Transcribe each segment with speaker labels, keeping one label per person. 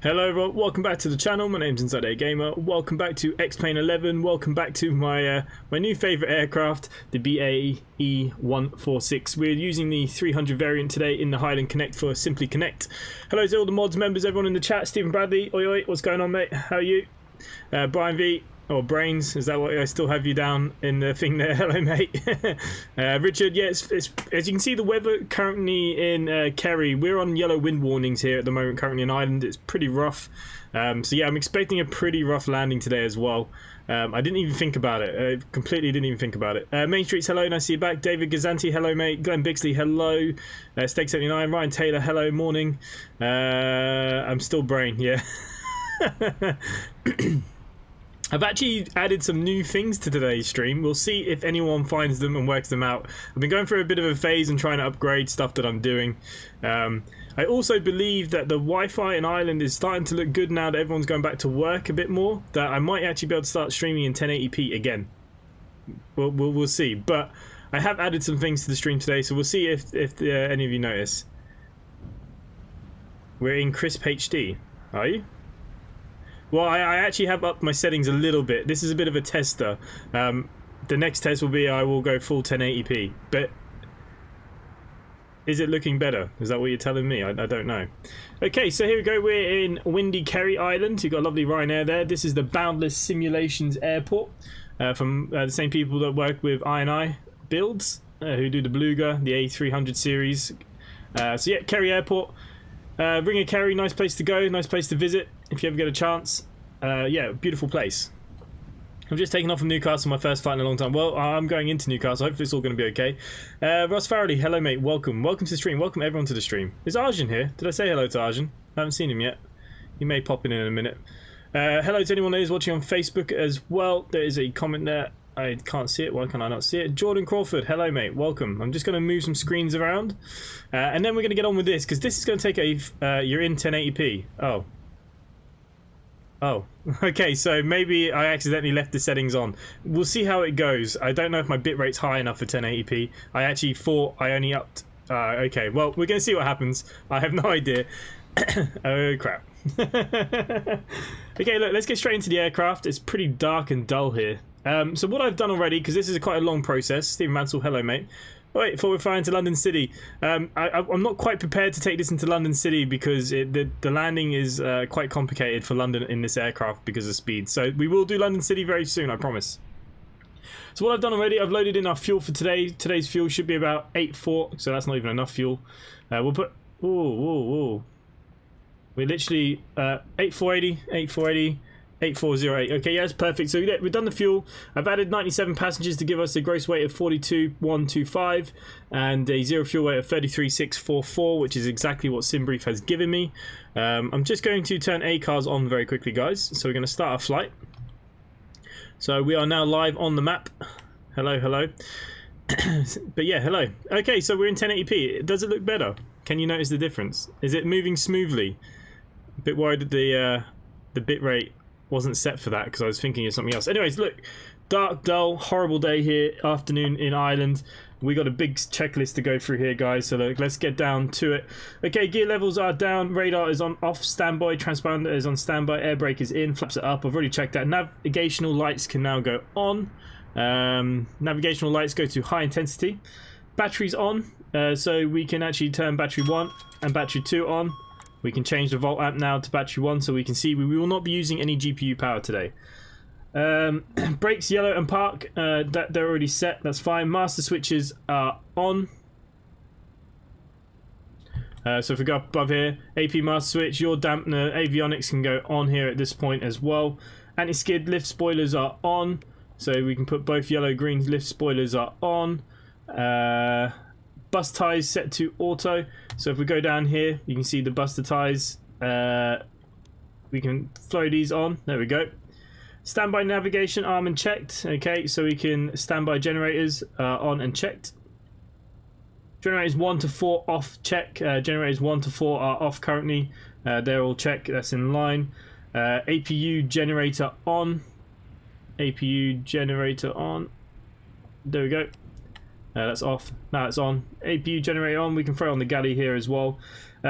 Speaker 1: Hello everyone, welcome back to the channel. My name's InsideAgameR. Welcome back to X-Plane 11. Welcome back to my new favourite aircraft, the BAE 146. We're using the 300 variant today in the Highland Connect for Simply Connect. Hello to all the mods members, everyone in the chat. Stephen Bradley, oi oi, what's going on mate? How are you? Brian V, or Brains, is that what I still have you down in the thing there? Hello mate. Richard, yeah, it's as you can see the weather currently in Kerry, we're on yellow wind warnings here at the moment currently in Ireland. It's pretty rough, so yeah, I'm expecting a pretty rough landing today as well. I didn't even think about it. I completely didn't even think about it. Main Streets, hello, nice to see you back. David Gazanti, hello mate. Glenn Bixley, hello. Steak79, Ryan Taylor, hello, morning. I'm still brain, yeah. I've actually added some new things to today's stream. We'll see if anyone finds them and works them out. I've been going through a bit of a phase and trying to upgrade stuff that I'm doing. I also believe that the Wi-Fi in Ireland is starting to look good now that everyone's going back to work a bit more, that I might actually be able to start streaming in 1080p again. We'll see. But I have added some things to the stream today, so we'll see if any of you notice. We're in crisp HD. Are you? Well, I actually have upped my settings a little bit. This is a bit of a tester. The next test will be I will go full 1080p. But is it looking better? Is that what you're telling me? I don't know. Okay, so here we go. We're in windy Kerry Island. You've got lovely Ryanair there. This is the Boundless Simulations Airport from the same people that work with INI builds, who do the Beluga, the A300 series. So yeah, Kerry Airport. Ring of Kerry, nice place to go, nice place to visit if you ever get a chance. Yeah, beautiful place. I'm just taking off from Newcastle, my first flight in a long time. Well, I'm going into Newcastle, hopefully it's all going to be okay. Ross Farrelly, hello mate, welcome. Welcome to the stream, welcome everyone to the stream. Is Arjun here? Did I say hello to Arjun? I haven't seen him yet. He may pop in a minute. Hello to anyone that is watching on Facebook as well. There is a comment there. I can't see it. Why can I not see it? Jordan Crawford, hello mate, welcome. I'm just going to move some screens around, and then we're going to get on with this because this is going to take a. You're in 1080p. Oh, okay. So maybe I accidentally left the settings on. We'll see how it goes. I don't know if my bitrate's high enough for 1080p. I actually thought I only upped. Okay, well we're going to see what happens. I have no idea. Oh crap. Okay, look, let's get straight into the aircraft. It's pretty dark and dull here. So what I've done already, because this is quite a long process. Stephen Mansell, hello mate. Wait, before we're flying to London City, I'm not quite prepared to take this into London City because the landing is quite complicated for London in this aircraft because of speed. So we will do London City very soon, I promise. So what I've done already, I've loaded in our fuel for today. Today's fuel should be about 8.4, so that's not even enough fuel. We'll put... Ooh. We're literally 8.480. 8408. Okay, yeah, that's perfect. So yeah, we've done the fuel. I've added 97 passengers to give us a gross weight of 42,125 and a zero fuel weight of 33,644, which is exactly what SimBrief has given me. I'm just going to turn ACARS on very quickly, guys. So we're going to start our flight. So we are now live on the map. Hello. But yeah, hello. Okay, so we're in 1080p. Does it look better? Can you notice the difference? Is it moving smoothly? A bit worried that the bitrate wasn't set for that because I was thinking of something else. Anyways, look, dark, dull, horrible day here, afternoon in Ireland. We got a big checklist to go through here, guys, so look, let's get down to it. Okay, gear levels are down, radar is on off standby, transponder is on standby, air brake is in, flaps are up, I've already checked that. Navigational lights can now go on. Navigational lights go to high intensity. Battery's on, so we can actually turn battery 1 and battery 2 on. We can change the volt amp now to battery 1 so we can see we will not be using any GPU power today. Brakes yellow and park, that they're already set, that's fine. Master switches are on. So if we go up above here, AP master switch, your dampener, avionics can go on here at this point as well. Anti-skid lift spoilers are on, so we can put both yellow, green lift spoilers are on. Bus ties set to auto, so if we go down here you can see the buster ties. We can throw these on, there we go. Standby navigation arm and checked. Okay, so we can standby generators on and checked. Generators 1 to 4 off, check. Generators 1 to 4 are off currently, they're all check, that's in line. APU generator on. APU generator on, there we go. That's off. Now it's on. APU generator on. We can throw on the galley here as well.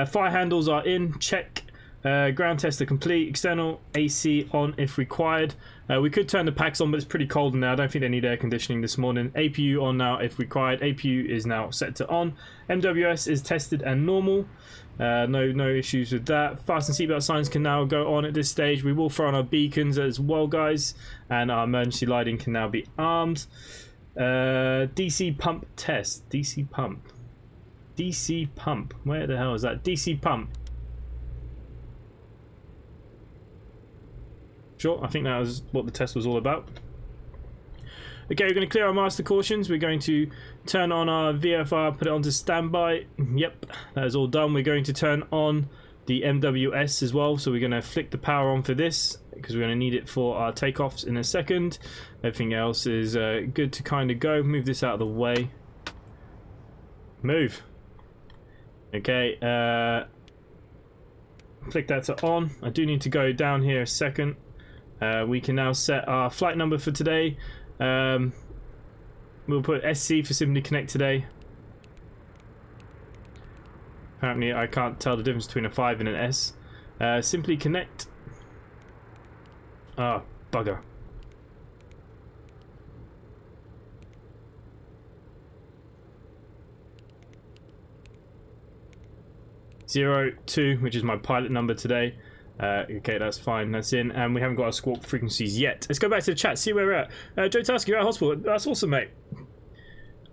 Speaker 1: Fire handles are in. Check. Ground tester complete. External AC on if required. We could turn the packs on, but it's pretty cold now. I don't think they need air conditioning this morning. APU on now if required. APU is now set to on. MWS is tested and normal. No issues with that. Fasten seatbelt signs can now go on at this stage. We will throw on our beacons as well, guys. And our emergency lighting can now be armed. DC pump test. DC pump. DC pump. Where the hell is that? DC pump. Sure, I think that was what the test was all about. Okay, we're going to clear our master cautions. We're going to turn on our VFR, put it onto standby. Yep, that is all done. We're going to turn on the MWS as well. So we're going to flick the power on for this because we're going to need it for our takeoffs in a second. Everything else is good to kind of go. Move this out of the way. Move. Okay, flick that to on. I do need to go down here a second. We can now set our flight number for today. We'll put SC for Simply Connect today. Apparently I can't tell the difference between a 5 and an S. Simply Connect. Ah, bugger. Zero 2, which is my pilot number today. Okay, that's fine. That's in, and we haven't got our squawk frequencies yet. Let's go back to the chat, see where we're at. Joe Task, you're at hospital. That's awesome, mate.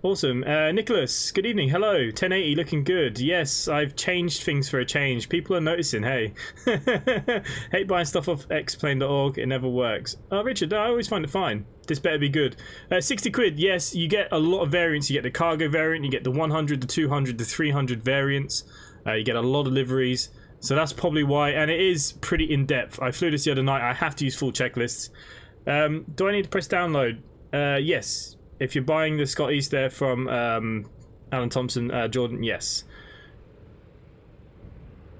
Speaker 1: Awesome. Nicholas, good evening. Hello. 1080, looking good. Yes, I've changed things for a change. People are noticing. Hey, hate buying stuff off xplane.org. It never works. Oh, Richard, I always find it fine. This better be good. 60 quid. Yes, you get a lot of variants. You get the cargo variant. You get the 100, the 200, the 300 variants. You get a lot of liveries. So that's probably why, and it is pretty in-depth. I flew this the other night. I have to use full checklists. Do I need to press download? Yes. If you're buying the Scott East there from Alan Thompson, Jordan, yes.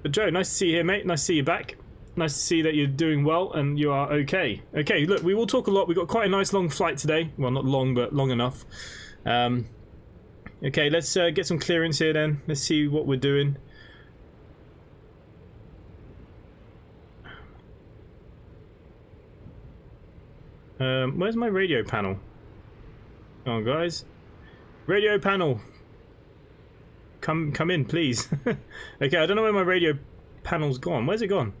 Speaker 1: But Joe, nice to see you here, mate. Nice to see you back. Nice to see that you're doing well and you are okay. Okay, look, we will talk a lot. We've got quite a nice long flight today. Well, not long, but long enough. Okay, let's get some clearance here then. Let's see what we're doing. Where's my radio panel? Come on, guys. Radio panel. Come in, please. Okay, I don't know where my radio panel's gone. Where's it gone?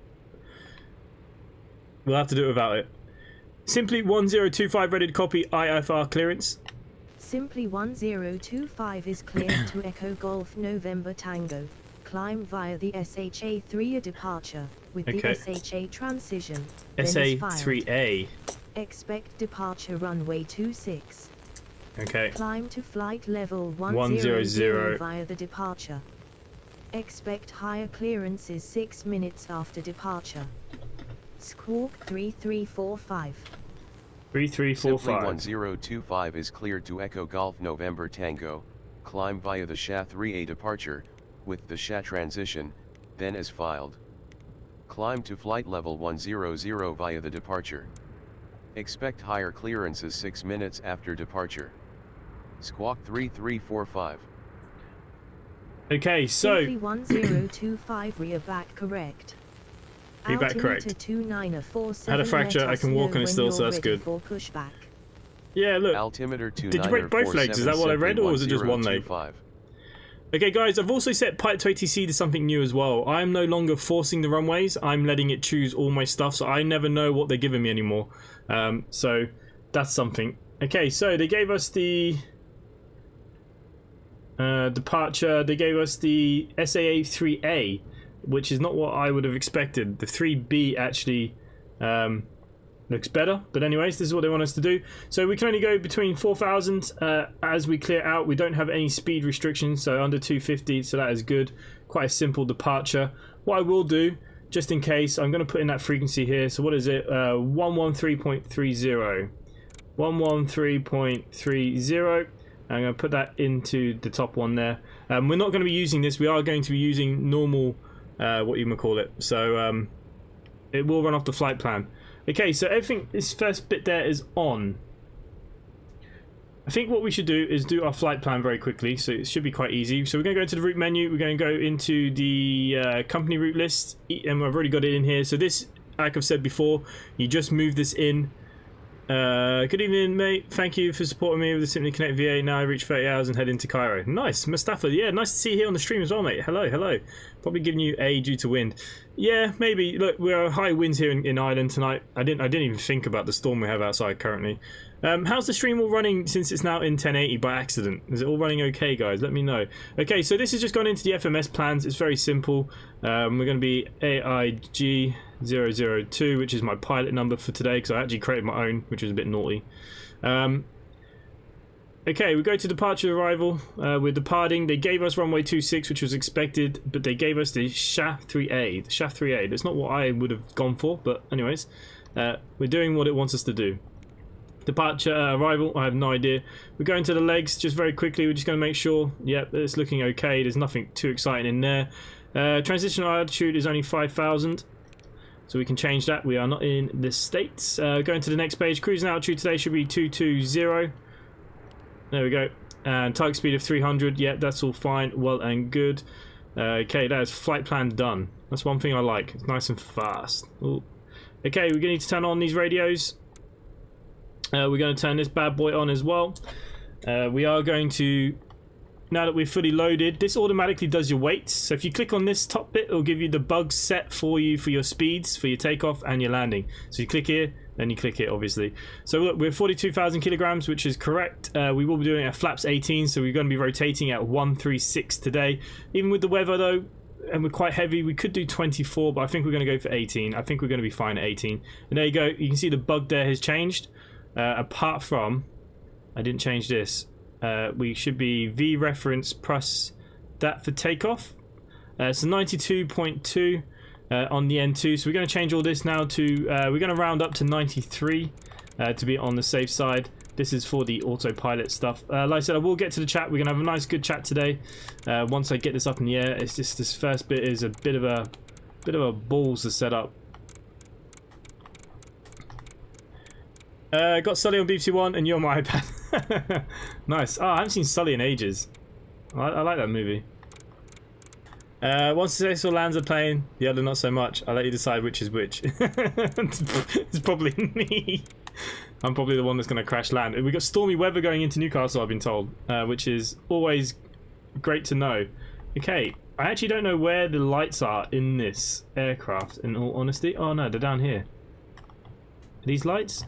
Speaker 1: We'll have to do it without it. Simply 1025 ready to copy IFR clearance.
Speaker 2: Simply 1025 is cleared to Echo Golf November Tango. Climb via the SHA-3 departure with the SHA transition.
Speaker 1: SA-3A.
Speaker 2: Expect departure runway 26.
Speaker 1: Okay.
Speaker 2: Climb to flight level 100 via the departure. Expect higher clearances 6 minutes after departure. Squawk 3345.
Speaker 1: 3345.
Speaker 3: Simply 1025 is cleared to Echo Golf November Tango. Climb via the SHA-3A departure with the SHA transition, then as filed. Climb to flight level 100 via the departure. Expect higher clearances 6 minutes after departure. Squawk 3345.
Speaker 1: Okay, so
Speaker 2: Simply 1025 rear back correct.
Speaker 1: Rear back correct. Had a fracture, I can walk on it still, so that's good. Yeah, look.
Speaker 3: Altimeter
Speaker 1: Did you break both legs? Is that what I read, or was it just one leg? Okay, guys, I've also set Pilot to ATC to something new as well. I am no longer forcing the runways. I'm letting it choose all my stuff, so I never know what they're giving me anymore. So that's something. Okay, so they gave us the departure. They gave us the SAA-3A, which is not what I would have expected. The 3B actually looks better, but anyways, this is what they want us to do. So we can only go between 4,000 as we clear out. We don't have any speed restrictions, so under 250, so that is good. Quite a simple departure. What I will do, just in case, I'm going to put in that frequency here. So what is it? 113.30. 113.30. I'm going to put that into the top one there. We're not going to be using this. We are going to be using normal, what you might call it. So it will run off the flight plan. Okay, so everything, this first bit there is on. I think what we should do is do our flight plan very quickly, so it should be quite easy. So we're going to go to the route menu, we're going to go into the company route list, and I've already got it in here. So this, like I've said before, you just move this in. Good evening, mate. Thank you for supporting me with the Simply Connect VA. Now I reach 30 hours and head into Cairo. Nice, Mustafa. Yeah, nice to see you here on the stream as well, mate. Hello, hello. Probably giving you A due to wind. Yeah, maybe. Look, we're high winds here in Ireland tonight. I didn't even think about the storm we have outside currently. How's the stream all running since it's now in 1080 by accident? Is it all running okay, guys? Let me know. Okay, so this has just gone into the FMS plans. It's very simple. We're going to be EIKY which is my pilot number for today because I actually created my own, which was a bit naughty. Okay, we go to departure arrival. We're departing. They gave us runway 26, which was expected, but they gave us the shaft 3A. The shaft 3A. That's not what I would have gone for, but anyways, we're doing what it wants us to do. Departure, arrival, I have no idea. We're going to the legs just very quickly. We're just going to make sure, yep, it's looking okay. There's nothing too exciting in there. Transitional altitude is only 5,000, so we can change that. We are not in the States. Going to the next page. Cruising altitude today should be 220. There we go. And target speed of 300. Yeah, that's all fine. Well and good. Okay, that is flight plan done. That's one thing I like. It's nice and fast. Ooh. Okay, we're going to need to turn on these radios. We're going to turn this bad boy on as well. We are going to, now that we're fully loaded, this automatically does your weights. So if you click on this top bit, it'll give you the bugs set for you for your speeds, for your takeoff and your landing. So you click here, then you click here, obviously. So look, we're 42,000 kilograms, which is correct. We will be doing it at flaps 18, so we're going to be rotating at 136 today. Even with the weather though, and we're quite heavy, we could do 24, but I think we're going to go for 18. I think we're going to be fine at 18. And there you go. You can see the bug there has changed. Apart from, I didn't change this. We should be V reference plus that for takeoff. So 92.2 on the N2. So we're going to change all this now to, we're going to round up to 93 to be on the safe side. This is for the autopilot stuff. Like I said, I will get to the chat. We're going to have a nice good chat today. Once I get this up in the air, it's just this first bit is a bit of a balls to set up. Got Sully on BBC One and you're my iPad. Nice. Oh, I haven't seen Sully in ages. I like that movie. One successful lands a plane, the other not so much. I'll let you decide which is which. It's probably me. I'm probably the one that's going to crash land. We've got stormy weather going into Newcastle, I've been told, which is always great to know. Okay, I actually don't know where the lights are in this aircraft, in all honesty. Oh no, they're down here. Are these lights?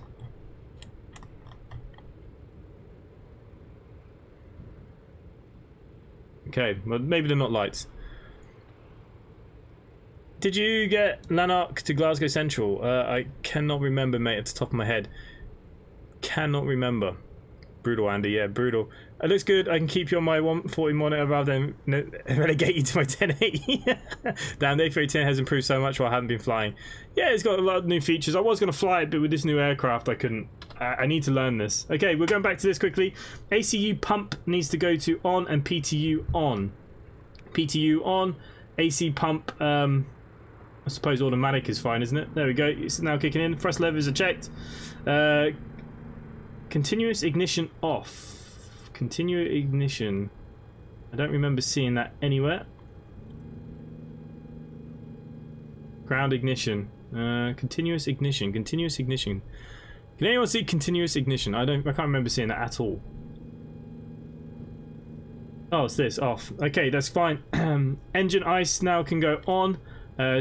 Speaker 1: Okay, well maybe they're not lights. Did you get Lanark to Glasgow Central? I cannot remember, mate, at the top of my head. Cannot remember. Brutal, Andy, yeah, brutal. It looks good. I can keep you on my 140 monitor rather than relegate you to my 1080. Damn, the A310 has improved so much while I haven't been flying. Yeah, it's got a lot of new features. I was going to fly it, but with this new aircraft, I couldn't. I need to learn this. Okay, we're going back to this quickly. ACU pump needs to go to on and PTU on. PTU on. AC pump, I suppose automatic is fine, isn't it? There we go. It's now kicking in. Thrust levers are checked. Continuous ignition off. Continuous ignition. I don't remember seeing that anywhere. Ground ignition. Continuous ignition. Continuous ignition. Can anyone see continuous ignition? I can't remember seeing that at all. Oh, it's this off. Okay, that's fine. Engine ice now can go on.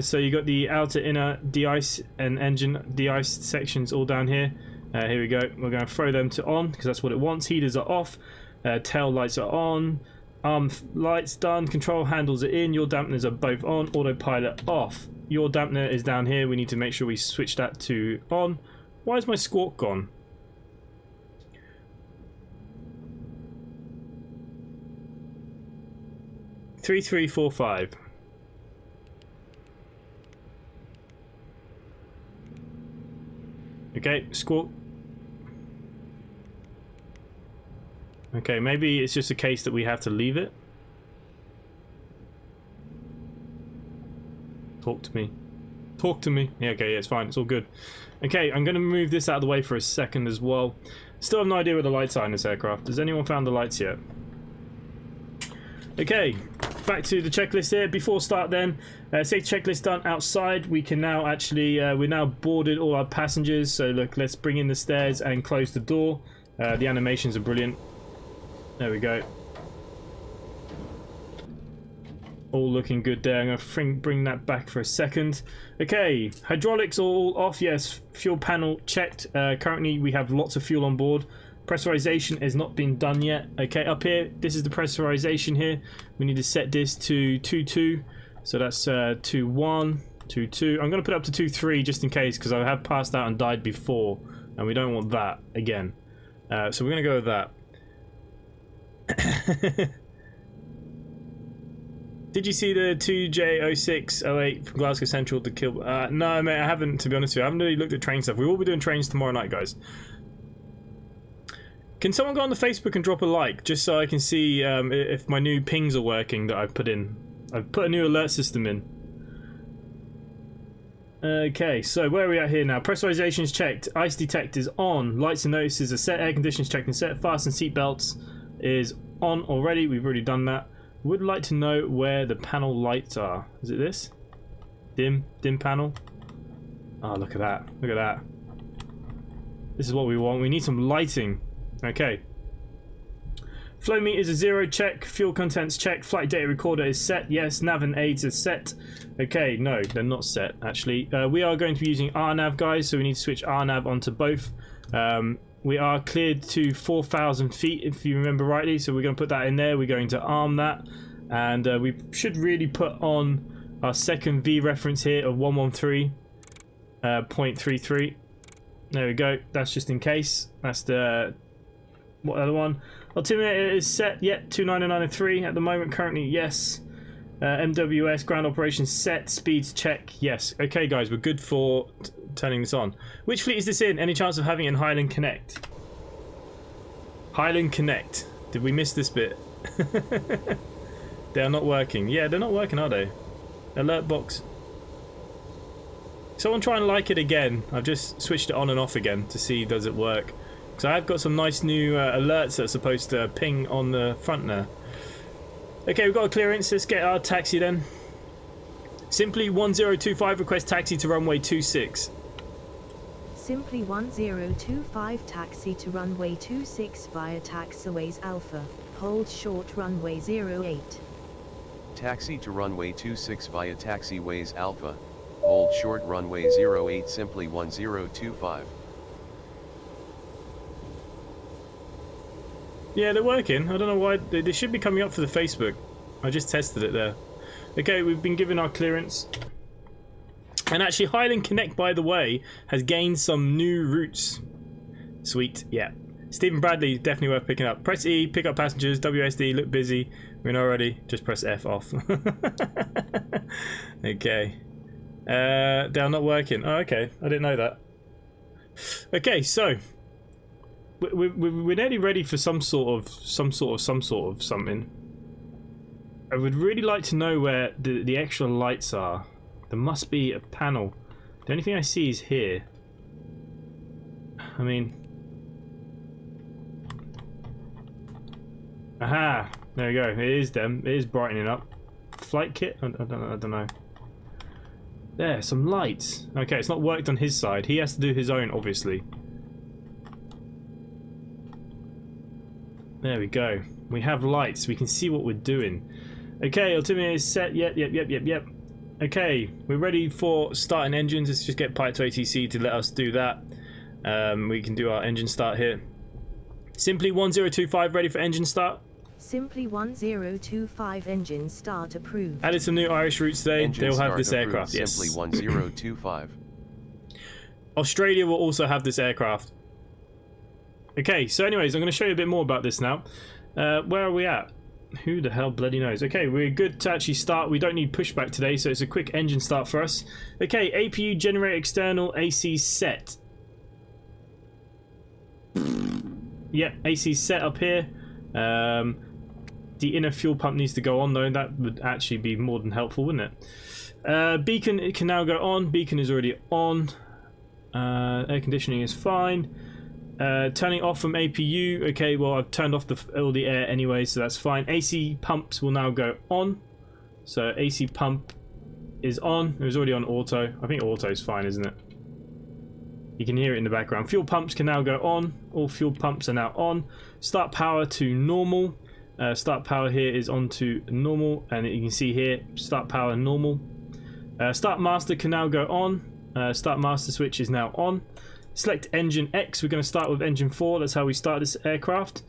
Speaker 1: So you got the outer, inner de-ice and engine de-ice sections all down here. Here we go. We're going to throw them to on because that's what it wants. Heaters are off. Tail lights are on. Arm lights done. Control handles are in. Your dampeners are both on. Autopilot off. Your dampener is down here. We need to make sure we switch that to on. Why is my squawk gone? Three, 3, 4, 5. Okay, squawk. Okay, maybe it's just a case that we have to leave it. Talk to me. Talk to me. Yeah, okay, yeah, it's fine. It's all good. Okay, I'm going to move this out of the way for a second as well. Still have no idea where the lights are in this aircraft. Has anyone found the lights yet? Okay, back to the checklist here. Before start then, safety checklist done outside. We can now actually, we're now boarded all our passengers. So look, let's bring in the stairs and close the door. The animations are brilliant. There we go. All looking good there. I'm going to bring that back for a second. Okay, hydraulics all off. Yes, fuel panel checked. Currently we have lots of fuel on board. Pressurization has not been done yet. Okay, up here, this is the pressurization here. We need to set this to 2.2. So that's 2.1, 2.2. I'm going to put it up to 2.3 just in case, because I have passed out and died before, and we don't want that again. So we're going to go with that. Did you see the 2J0608 from Glasgow Central to kill? No, mate, I haven't, to be honest with you. I haven't really looked at train stuff. We will be doing trains tomorrow night, guys. Can someone go on the Facebook and drop a like, just so I can see if my new pings are working that I've put in? I've put a new alert system in. Okay, so where are we at here now? Pressurization is checked. Ice detector is on. Lights and notices are set. Air conditioners checked and set. Fasten seat belts is on already. We've already done that. Would like to know where the panel lights are. Is it this? Dim panel. Oh, look at that. Look at that. This is what we want. We need some lighting. Okay. Flow meters are 0, check. Fuel contents check. Flight data recorder is set. Yes. Nav and aids are set. Okay, no, they're not set actually. We are going to be using RNAV, guys, so we need to switch RNAV onto both. We are cleared to 4,000 feet, if you remember rightly, so we're going to put that in there. We're going to arm that, and we should really put on our second V reference here of 113.33. There we go. That's just in case. That's the what other one? Altimeter is set. Yet 299.3 at the moment. Currently, yes. MWS ground operations set. Speeds check. Yes. Okay, guys, we're good for turning this on. Which fleet is this in? Any chance of having it in Highland Connect? Highland Connect. Did we miss this bit? They are not working. Yeah, they're not working, are they? Alert box. Someone try and like it again. I've just switched it on and off again to see does it work. So I've got some nice new alerts that are supposed to ping on the front there. Okay, we've got a clearance. Let's get our taxi then. Simply 1025 request taxi to runway 26.
Speaker 2: Simply 1025 taxi to runway 26 via taxiways Alpha. Hold short runway 08.
Speaker 3: Taxi to runway 26 via taxiways Alpha. Hold short runway 08, simply 1025.
Speaker 1: Yeah, they're working. I don't know why. They should be coming up for the Facebook. I just tested it there. Okay, we've been given our clearance. And actually, Highland Connect, by the way, has gained some new routes. Sweet, yeah. Stephen Bradley, definitely worth picking up. Press E, pick up passengers. WSD, look busy. We're in already. Just press F off. Okay. They're not working. Oh, okay. I didn't know that. Okay, so we're nearly ready for some sort of something. I would really like to know where the extra lights are. There must be a panel. The only thing I see is here. I mean, aha! There we go. It is them. It is brightening up. Flight kit? I don't know. There, some lights. Okay, it's not worked on his side. He has to do his own, obviously. There we go. We have lights. We can see what we're doing. Okay, altimeter is set. Yep. Okay, we're ready for starting engines. Let's just get Pilot to ATC to let us do that. We can do our engine start here. Simply 1025 ready for engine start.
Speaker 2: Simply 1025 engine start approved.
Speaker 1: Added some new Irish routes today. They'll have this aircraft. Yes.
Speaker 3: Simply 1025.
Speaker 1: Australia will also have this aircraft. Okay, so anyways, I'm going to show you a bit more about this now. Where are we at? Who the hell bloody knows? Okay, we're good to actually start. We don't need pushback today, so it's a quick engine start for us. Okay, APU generator external AC set. Yep, AC set up here. The inner fuel pump needs to go on though. That would actually be more than helpful, wouldn't it? Beacon, it can now go on. Beacon is already on. Air conditioning is fine. Turning off from APU. Okay, well I've turned off all the air anyway, so that's fine. AC pumps will now go on. So AC pump is on. It was already on auto. I think auto is fine, isn't it? You can hear it in the background. Fuel pumps can now go on. All fuel pumps are now on. Start power to normal. Start power here is on to normal, and you can see here start power normal. Start master can now go on. Start master switch is now on. Select engine X. We're going to start with engine 4. That's how we start this aircraft,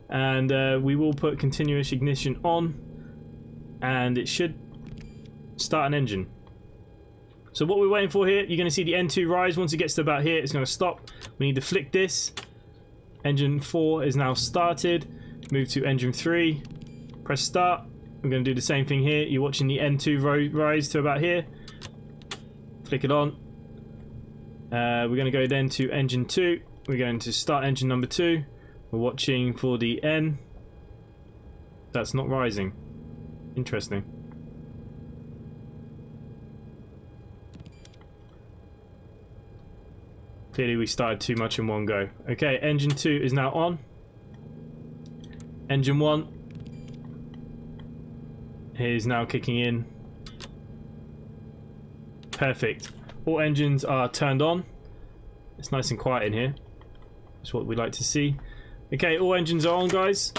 Speaker 1: and we will put continuous ignition on, and it should start an engine. So what we're waiting for here, you're going to see the N2 rise. Once it gets to about here, it's going to stop. We need to flick this. Engine 4 is now started. Move to engine 3. Press start. We're going to do the same thing here. You're watching the N2 rise to about here. Flick it on. We're going to go then to engine 2. We're going to start engine number 2. We're watching for the N. That's not rising. Interesting. Clearly we started too much in one go. Okay, engine 2 is now on. Engine 1 is now kicking in. Perfect. All engines are turned on. It's nice and quiet in here. That's what we like to see. Okay, all engines are on, guys.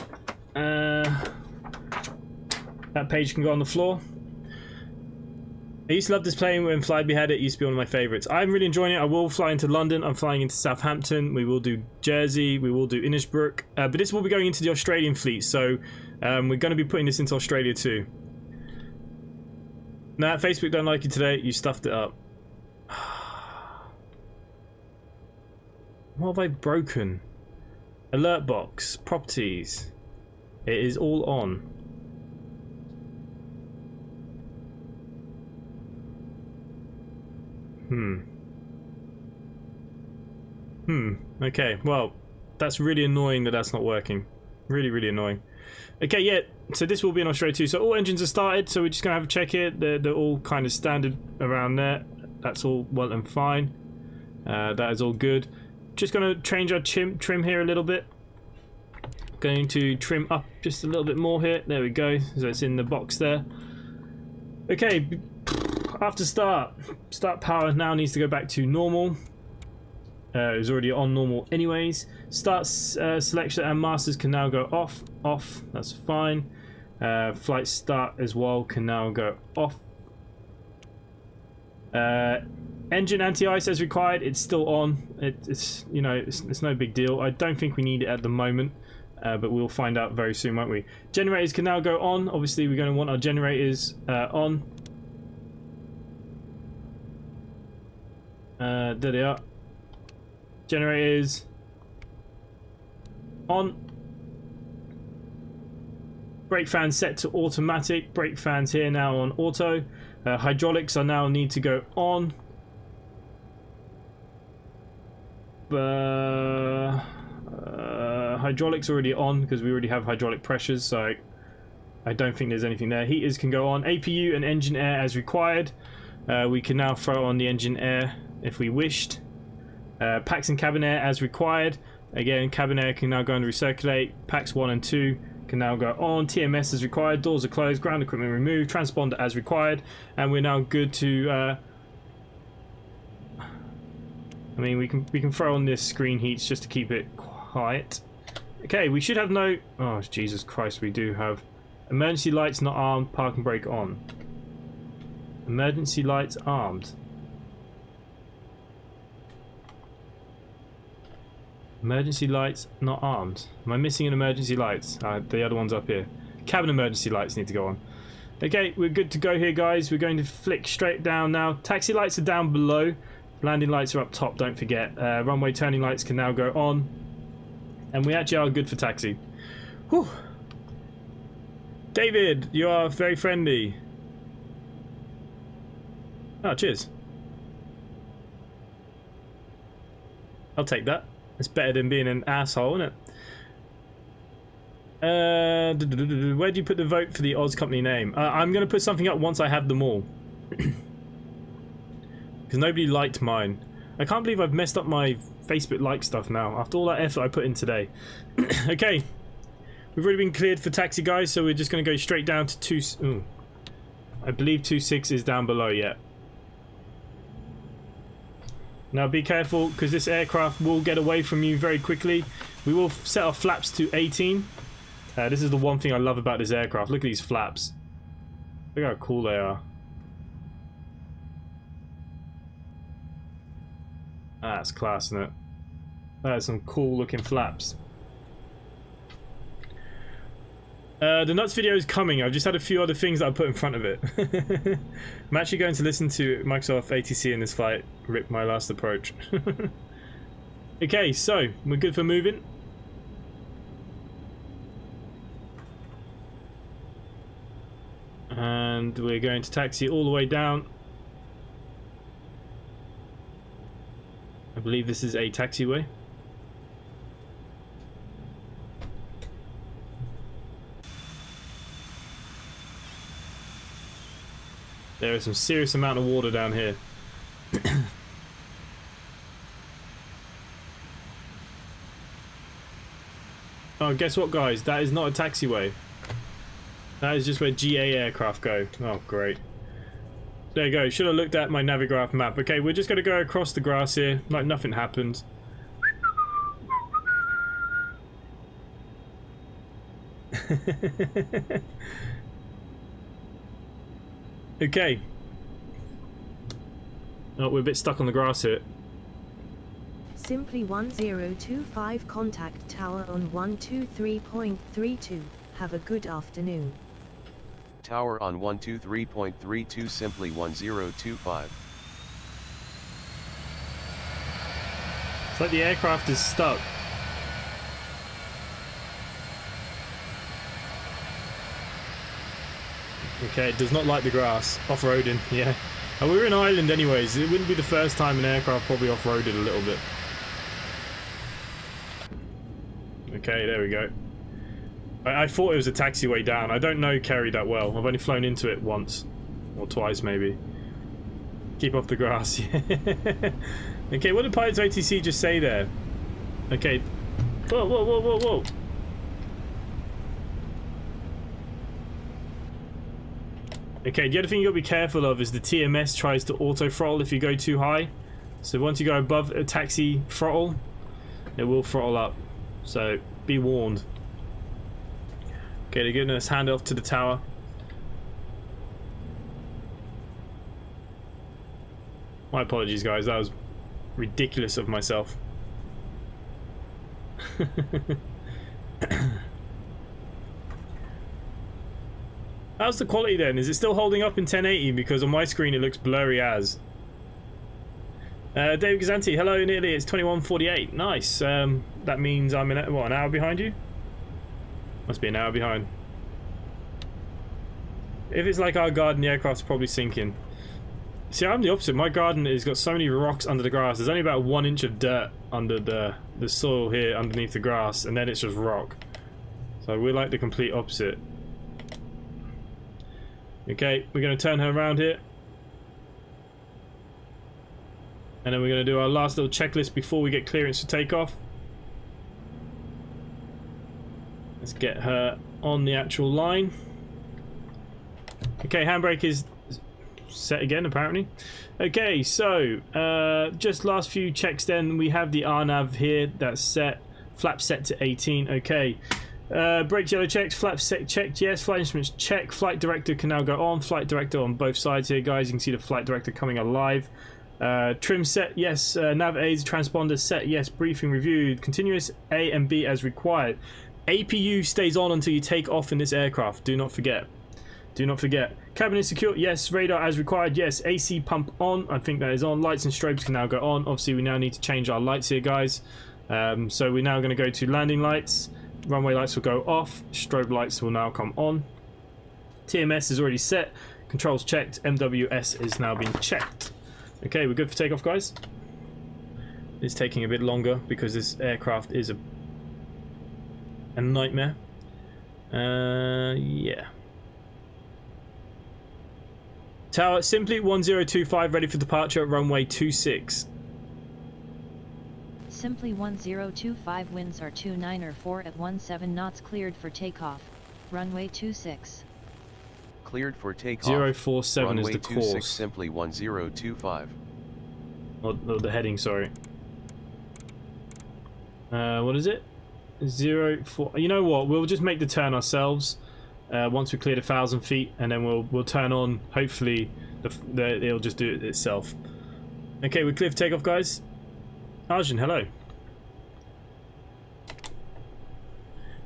Speaker 1: That page can go on the floor. I used to love this plane when Flyby had it. It used to be one of my favourites. I'm really enjoying it. I will fly into London. I'm flying into Southampton. We will do Jersey. We will do Innisbrook. But this will be going into the Australian fleet. So we're going to be putting this into Australia too. Nah, Facebook don't like you today. You stuffed it up. What have I broken? Alert box. Properties. It is all on. Okay, well, that's really annoying that that's not working. Really, really annoying. Okay, yeah, so this will be in Australia too. So all engines are started, so we're just going to have a check here. They're all kind of standard around there. That's all well and fine. That is all good. Just going to change our trim here a little bit. Going to trim up just a little bit more here. There we go. So it's in the box there. Okay, after start power now needs to go back to normal. It was already on normal anyways. Start selection and masters can now go off. That's fine. Flight start as well can now go off. Engine anti-ice as required. It's still on. It's you know it's no big deal. I don't think we need it at the moment, but we'll find out very soon, won't we? Generators can now go on. Obviously, we're going to want our generators on. There they are. Generators on. Brake fans set to automatic. Brake fans here now on auto. Hydraulics are now need to go on. Hydraulics already on because we already have hydraulic pressures, so I don't think there's anything there. Heaters can go on. APU and engine air as required. We can now throw on the engine air if we wished. Packs and cabin air as required. Again, cabin air can now go and recirculate. Packs 1 and 2 can now go on. TMS as required. Doors are closed. Ground equipment removed. Transponder as required. And we're now good to... I mean, we can throw on this screen heats just to keep it quiet. Okay, we should have no... Oh, Jesus Christ, we do have... Emergency lights not armed. Park and brake on. Emergency lights armed. Emergency lights not armed. Am I missing an emergency lights? The other one's up here. Cabin emergency lights need to go on. Okay, we're good to go here, guys. We're going to flick straight down now. Taxi lights are down below. Landing lights are up top, don't forget. Runway turning lights can now go on. And we actually are good for taxi. Whew. David, you are very friendly. Oh, cheers. I'll take that. It's better than being an asshole, isn't it? Where do you put the vote for the Oz company name? I'm going to put something up once I have them all. Because nobody liked mine. I can't believe I've messed up my Facebook like stuff now after all that effort I put in today. Okay, we've already been cleared for taxi, guys, so we're just going to go straight down to 2. Ooh. I believe 26 is down below yet. Now be careful, because this aircraft will get away from you very quickly. We will set our flaps to 18. This is the one thing I love about this aircraft. Look at these flaps. Look how cool they are. That's class, isn't it? That is some cool looking flaps. The nuts video is coming. I've just had a few other things that I put in front of it. I'm actually going to listen to Microsoft ATC in this flight. Rip my last approach. Okay, so we're good for moving. And we're going to taxi all the way down. I believe this is a taxiway. There is some serious amount of water down here. Oh, guess what, guys? That is not a taxiway. That is just where GA aircraft go. Oh, great. There you go. Should have looked at my Navigraph map. Okay, we're just going to go across the grass here, like nothing happened. Okay. Oh, we're a bit stuck on the grass here.
Speaker 2: Simply 1025 contact tower on 123.32. Have a good afternoon.
Speaker 3: Tower on 123.32, simply 1025.
Speaker 1: It's like the aircraft is stuck. Okay, it does not like the grass. Off-roading, yeah. And we're in Ireland anyways. It wouldn't be the first time an aircraft probably off-roaded a little bit. Okay, there we go. I thought it was a taxiway down. I don't know Kerry that well. I've only flown into it once. Or twice, maybe. Keep off the grass. Okay, what did Pilots OTC just say there? Okay. Whoa, whoa, whoa, whoa, whoa. Okay, the other thing you gotta be careful of is the TMS tries to auto throttle if you go too high. So once you go above a taxi throttle, it will throttle up. So be warned. Okay, they're giving us handoff to the tower. My apologies, guys. That was ridiculous of myself. How's the quality then? Is it still holding up in 1080? Because on my screen it looks blurry as. David Gazanti, hello, nearly. It's 21:48. Nice. That means I'm in, what, an hour behind you? Must be an hour behind. If it's like our garden, the aircraft's probably sinking. See, I'm the opposite. My garden has got so many rocks under the grass. There's only about 1 inch of dirt under the soil here underneath the grass, and then it's just rock. So we're like the complete opposite. Okay, we're going to turn her around here. And then we're going to do our last little checklist before we get clearance for takeoff. Let's get her on the actual line. Okay, handbrake is set again, apparently. Okay, so just last few checks then. We have the RNAV here that's set. Flap set to 18. Okay. Brakes yellow checked, flaps set checked, yes. Flight instruments check. Flight director can now go on. Flight director on both sides here, guys. You can see the flight director coming alive. Trim set, yes. Nav aids, transponder set, yes. Briefing reviewed. Continuous A and B as required. APU stays on until you take off in this aircraft. Do not forget. Do not forget. Cabin is secure, yes. Radar as required, yes. AC pump on. I think that is on. Lights and strobes can now go on. Obviously, we now need to change our lights here, guys. So we're now going to go to landing lights. Runway lights will go off. Strobe lights will now come on. TMS is already set. Controls checked. MWS is now being checked. Okay, we're good for takeoff, guys. It's taking a bit longer because this aircraft is a nightmare. Yeah. Tower simply 1025, ready for departure at runway 26.
Speaker 4: Simply 1025 winds are 29 or 4 at 17 knots cleared for takeoff. Runway 26.
Speaker 3: Cleared for takeoff.
Speaker 1: 047
Speaker 3: runway
Speaker 1: is the
Speaker 3: 26,
Speaker 1: course.
Speaker 3: simply 1025.
Speaker 1: Or the heading, sorry. What is it? 04. You know what? We'll just make the turn ourselves once we cleared 1,000 feet, and then we'll turn on. Hopefully, it'll just do it itself. Okay, we're clear for takeoff, guys. Arjun, hello.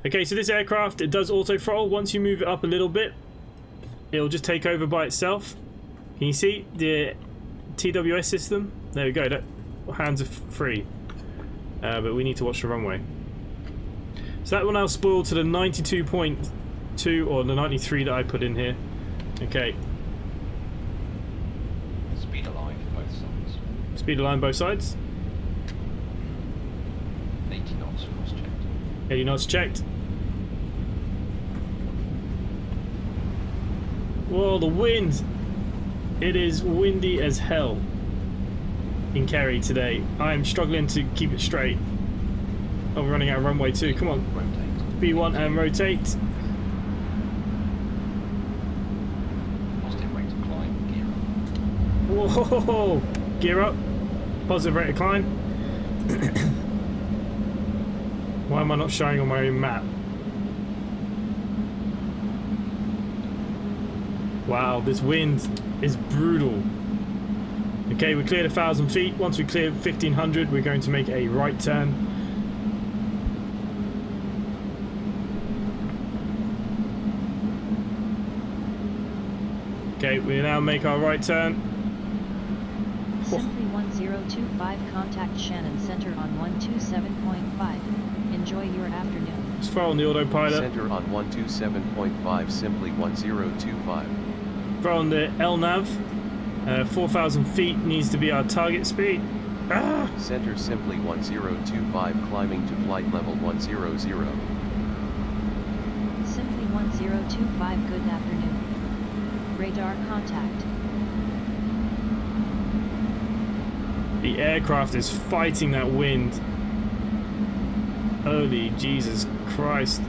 Speaker 1: Okay, so this aircraft, it does auto throttle. Once you move it up a little bit, it'll just take over by itself. Can you see the TWS system? There we go. Hands are free. But we need to watch the runway. So that will now spoil to the 92.2 or the 93 that I put in here. Okay.
Speaker 5: Speed align both sides.
Speaker 1: Speed align both sides.
Speaker 5: 80 knots cross checked.
Speaker 1: 80 knots checked. Whoa, the wind! It is windy as hell in Kerry today. I am struggling to keep it straight. Oh, we're running out of runway 2. Come on.
Speaker 5: Rotate.
Speaker 1: B1 and rotate.
Speaker 5: Positive rate of climb. Gear up.
Speaker 1: Whoa! Gear up. Positive rate of climb. Why am I not showing on my own map? Wow, this wind is brutal. Okay, we cleared 1,000 feet. Once we clear 1,500, we're going to make a right turn. Okay, we now make our right turn.
Speaker 4: Simply 1025 contact Shannon Center on 127.5. Enjoy your afternoon.
Speaker 1: Let's throw on the autopilot.
Speaker 3: Center on 127.5, simply 1025.
Speaker 1: Throw on the LNAV. 4,000 feet needs to be our target speed. Ah!
Speaker 3: Center simply 1025, climbing to flight level 100.
Speaker 4: Simply 1025 good afternoon. Radar contact.
Speaker 1: The aircraft is fighting that wind. Holy Jesus Christ.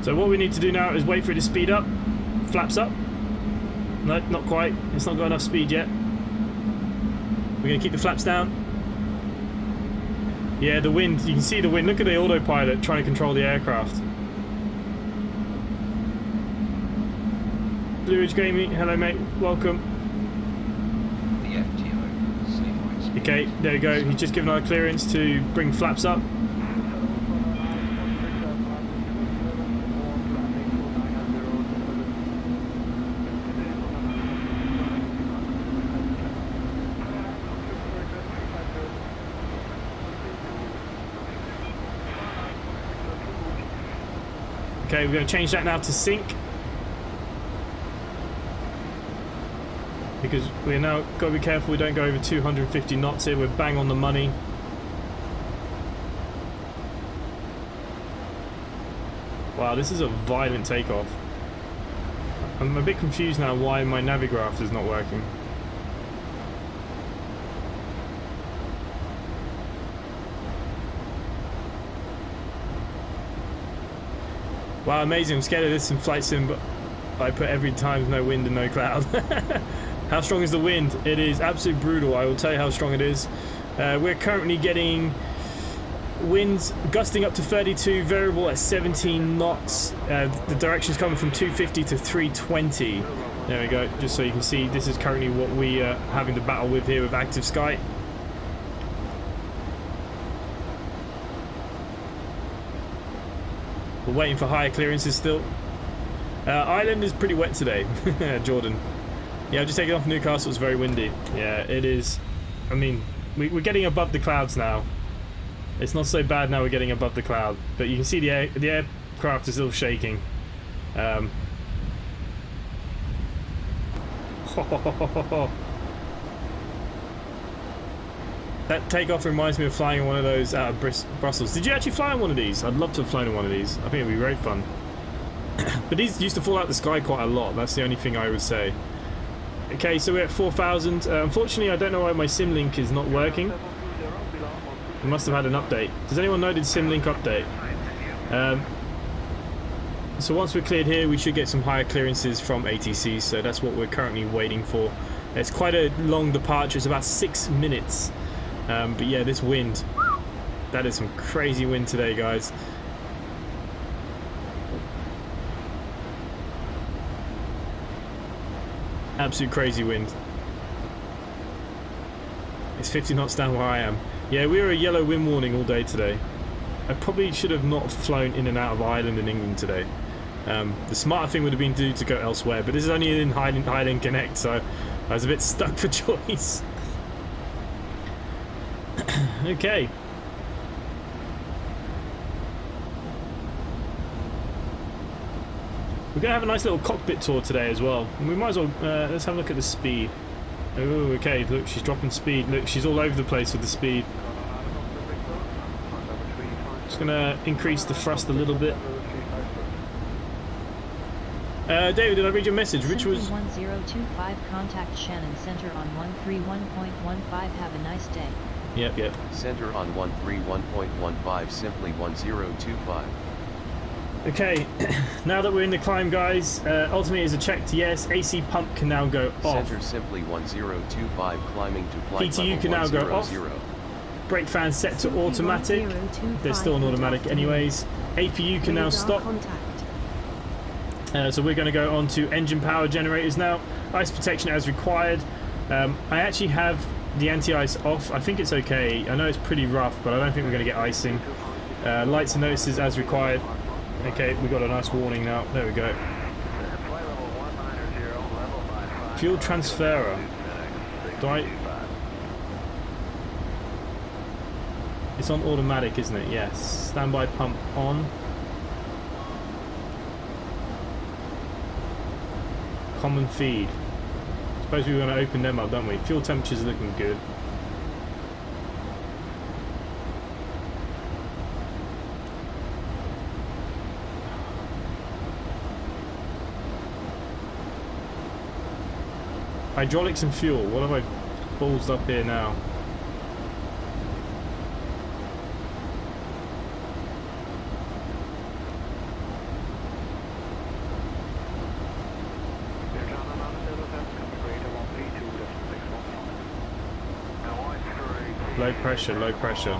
Speaker 1: So what we need to do now is wait for it to speed up. Flaps up. No, not quite. It's not got enough speed yet. We're going to keep the flaps down. Yeah, the wind. You can see the wind. Look at the autopilot trying to control the aircraft. Blue Ridge Gaming, hello mate, welcome.
Speaker 5: The FTO, same way speed.
Speaker 1: Okay, there we go. He's just given our clearance to bring flaps up. Okay, we're going to change that now to sync. Because we're now got to be careful we don't go over 250 knots here. We're bang on the money. Wow, this is a violent takeoff. I'm a bit confused now why my navigraph is not working. Wow, amazing. I'm scared of this in flight sim, but I put every time no wind and no cloud. How strong is the wind? It is absolutely brutal. I will tell you how strong it is. We're currently getting winds gusting up to 32, variable at 17 knots. The direction is coming from 250 to 320. There we go. Just so you can see, this is currently what we are having to battle with here with Active Sky. We're waiting for higher clearances still. Ireland is pretty wet today, Jordan. Yeah, I've just taken off Newcastle. It's very windy. Yeah, it is. I mean, we're getting above the clouds now. It's not so bad now we're getting above the cloud. But you can see the aircraft is still shaking. That takeoff reminds me of flying in one of those out of Brussels. Did you actually fly in one of these? I'd love to have flown in one of these. I think it'd be great fun. But these used to fall out the sky quite a lot. That's the only thing I would say. Okay, so we're at 4,000. Unfortunately, I don't know why my SimLink is not working. It must have had an update. Does anyone know the SimLink update? So once we're cleared here, we should get some higher clearances from ATC. So that's what we're currently waiting for. It's quite a long departure. It's about 6 minutes. But yeah, this wind. That is some crazy wind today, guys. Absolute crazy wind. It's 50 knots down where I am. Yeah, we were a yellow wind warning all day today. I probably should have not flown in and out of Ireland and England today. The smarter thing would have been to go elsewhere, but this is only in Highland Connect, so I was a bit stuck for choice. Okay. We're going to have a nice little cockpit tour today as well. And we might as well, let's have a look at the speed. Oh, okay, look, she's dropping speed. Look, she's all over the place with the speed. Just going to increase the thrust a little bit. David, did I read your message? Which was...
Speaker 4: 1025, contact Shannon Center on 131.15. Have a nice day.
Speaker 3: Yep. Center on 131.15, simply 1025.
Speaker 1: Okay, now that we're in the climb, guys, ultimately is a checked yes. AC pump can now go off.
Speaker 3: Center simply 1025, climbing to flight
Speaker 1: PTU
Speaker 3: level
Speaker 1: can now go off.
Speaker 3: 100.
Speaker 1: Brake fan set to automatic. They're still on automatic anyways. APU can now stop. So we're going to go on to engine power generators now. Ice protection as required. I actually have the anti-ice off. I think it's okay. I know it's pretty rough, but I don't think we're going to get icing. Lights and notices as required. Okay, we've got a nice warning now. There we go. Fuel transferer. It's on automatic, isn't it? Yes. Standby pump on. Common feed. Suppose we're going to open them up, don't we? Fuel temperature's looking good. Hydraulics and fuel. What have I ballsed up here now? Low pressure, low pressure.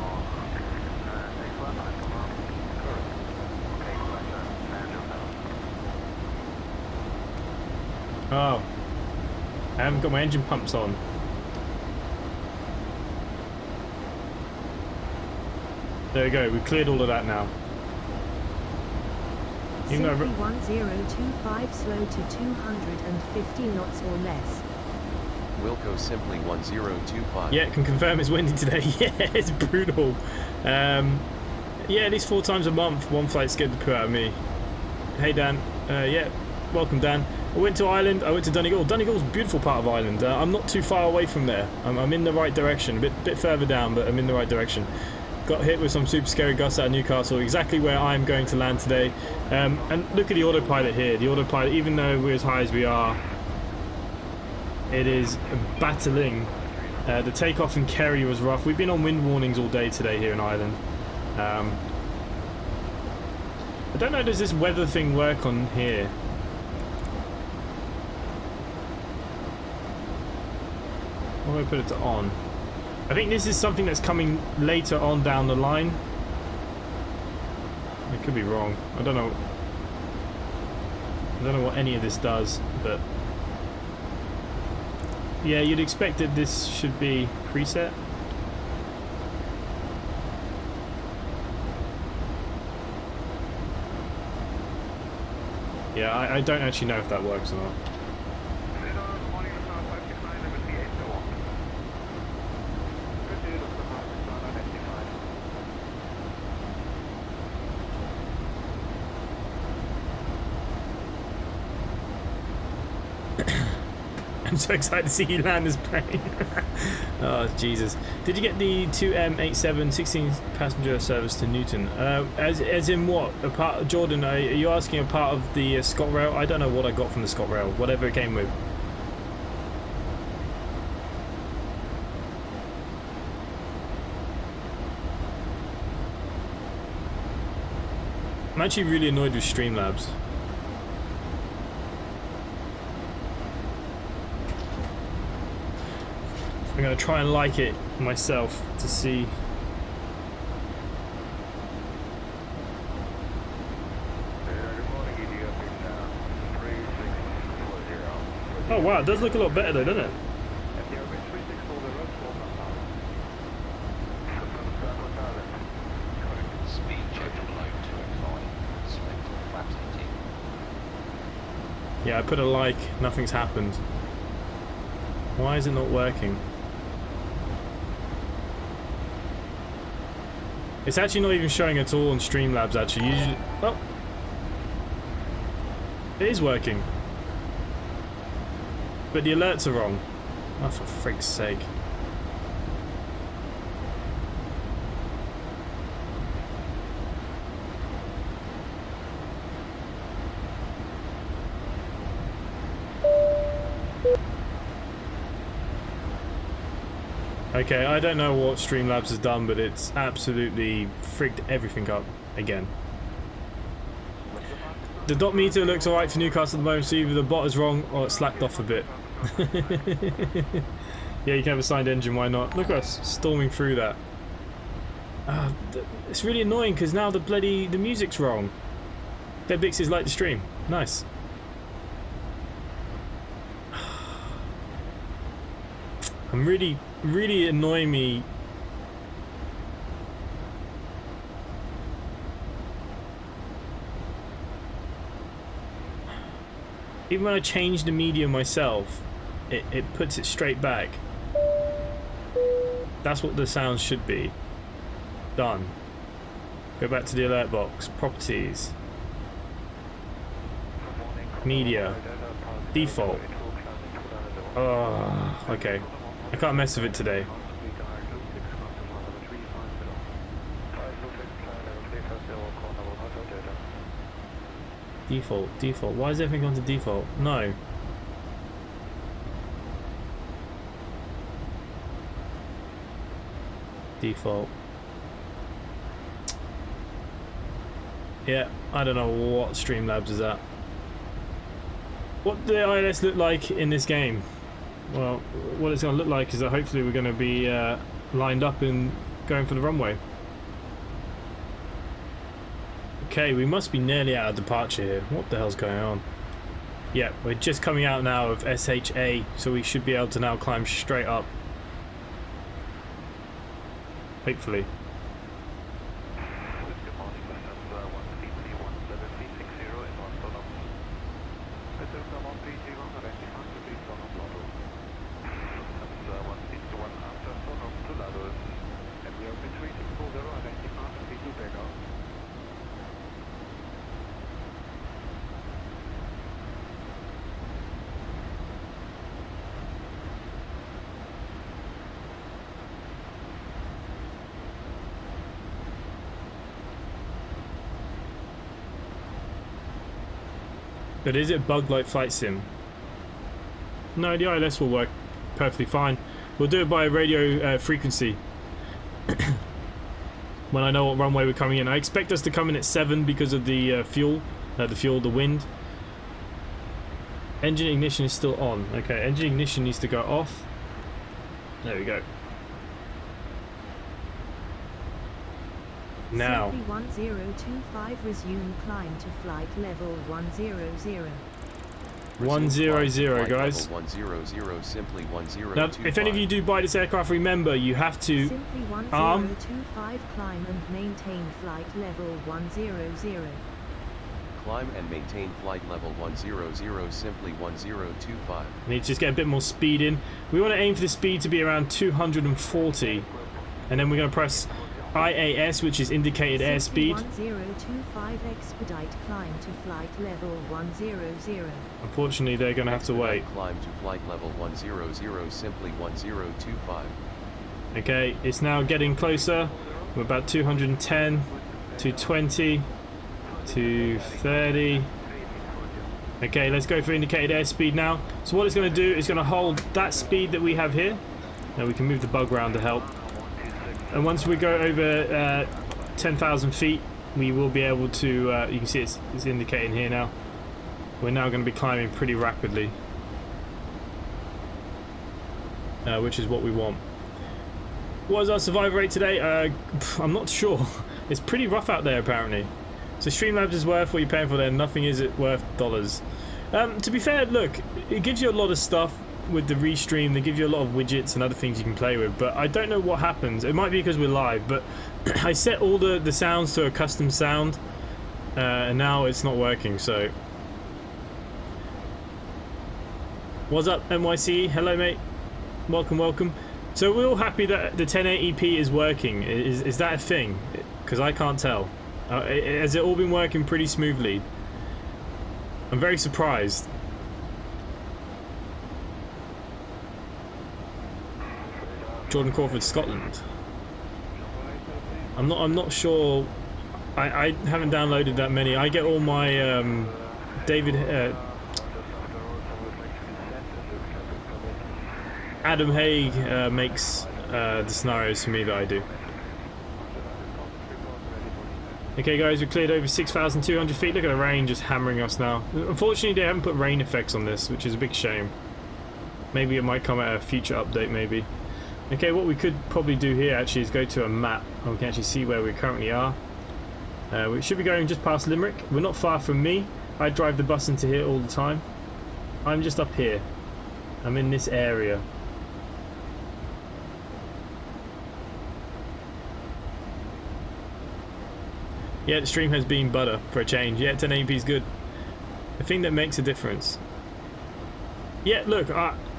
Speaker 1: Oh. I haven't got my engine pumps on. There we go, we cleared all of that now.
Speaker 2: Simply 1025, slow to 250 knots or less.
Speaker 3: Wilco simply 1025.
Speaker 1: Yeah, can confirm it's windy today. Yeah, it's brutal. Yeah, at least 4 times a month, one flight's scared to put out of me. Hey Dan, yeah, welcome Dan. I went to Ireland, I went to Donegal. Donegal's a beautiful part of Ireland. I'm not too far away from there. I'm in the right direction, a bit further down, but I'm in the right direction. Got hit with some super scary gusts out of Newcastle, exactly where I'm going to land today. And look at the autopilot here. The autopilot, even though we're as high as we are, it is battling. The takeoff in Kerry was rough. We've been on wind warnings all day today here in Ireland. I don't know, does this weather thing work on here? What do I put it to on? I think this is something that's coming later on down the line. I could be wrong. I don't know what any of this does, but yeah, you'd expect that this should be preset. Yeah, I don't actually know if that works or not. I'm so excited to see you land this plane. Oh, Jesus. Did you get the 2M87 16 passenger service to Newton? As in what? A part, Jordan, are you asking a part of the ScotRail? I don't know what I got from the ScotRail, whatever it came with. I'm actually really annoyed with Streamlabs. I'm going to try and like it myself to see. Oh wow, it does look a lot better though, doesn't it?
Speaker 5: Speed check below 205. Select all flaps empty.
Speaker 1: Yeah, I put a like, nothing's happened. Why is it not working? It's actually not even showing at all on Streamlabs actually. Usually, oh, it is working. But the alerts are wrong. Oh, for frig's sake. Okay, I don't know what Streamlabs has done, but it's absolutely frigged everything up again. The dot meter looks alright for Newcastle at the moment, so either the bot is wrong or it slacked off a bit. Yeah, you can have a signed engine, why not? Look at us storming through that. It's really annoying because now the music's wrong. Dead Bixes like the stream. Nice. I'm really annoying me. Even when I change the media myself, it puts it straight back. That's what the sound should be. Done. Go back to the alert box. Properties. Media. Default. Oh, okay. I can't mess with it today. Default. Why is everything gone to default? No. Default. Yeah, I don't know what Streamlabs is at. What the ILS look like in this game? Well, what it's going to look like is that hopefully we're going to be lined up and going for the runway. Okay, we must be nearly out of departure here. What the hell's going on? Yeah, we're just coming out now of SHA, so we should be able to now climb straight up. Hopefully. But is it bugged like Flight Sim? No, the ILS will work perfectly fine. We'll do it by radio frequency. When I know what runway we're coming in. I expect us to come in at 7 because of the the wind. Engine ignition is still on. Okay, engine ignition needs to go off. There we go. Now.
Speaker 2: 1025 resume climb to flight level 100.
Speaker 1: 100, guys.
Speaker 3: 100, simply 1025.
Speaker 1: Now, if any of you do buy this aircraft, remember you have to
Speaker 2: Simply 1025 climb and maintain flight level 100.
Speaker 3: Climb and maintain flight level 100, simply 1025.
Speaker 1: We need to just get a bit more speed in. We want to aim for the speed to be around 240, and then we're going to press IAS, which is indicated airspeed.
Speaker 2: 1025 expedite climb to flight level 100.
Speaker 1: Unfortunately, they're going to have to wait.
Speaker 3: Climb to flight level 100, simply 1025.
Speaker 1: Okay, it's now getting closer. We're about 210, 220, 230. Okay, let's go for indicated airspeed now. So what it's going to do is going to hold that speed that we have here. Now we can move the bug around to help. And once we go over 10,000 feet, we will be able to, you can see it's indicating here now. We're now going to be climbing pretty rapidly, which is what we want. What is our survival rate today? I'm not sure. It's pretty rough out there apparently. So Streamlabs is worth what you're paying for there. Nothing is it worth dollars. To be fair, look, it gives you a lot of stuff with the restream. They give you a lot of widgets and other things you can play with, but I don't know what happens. It might be because we're live, but I set all the sounds to a custom sound, and now it's not working. So what's up, NYC? Hello mate, welcome. So we're all happy that the 1080p is working. Is that a thing? Because I can't tell. Has it all been working pretty smoothly? I'm very surprised. Jordan Crawford, Scotland. I'm not sure. I haven't downloaded that many. I get all my David Adam Haig makes the scenarios for me that I do. Okay guys, we cleared over 6,200 feet. Look at the rain just hammering us now. Unfortunately they haven't put rain effects on this, which is a big shame. Maybe it might come at a future update maybe. Okay, what we could probably do here actually is go to a map and we can actually see where we currently are. We should be going just past Limerick. We're not far from me. I drive the bus into here all the time. I'm just up here. I'm in this area. Yeah, the stream has been butter for a change. Yeah, 1080p is good. The thing that makes a difference. Yeah, look,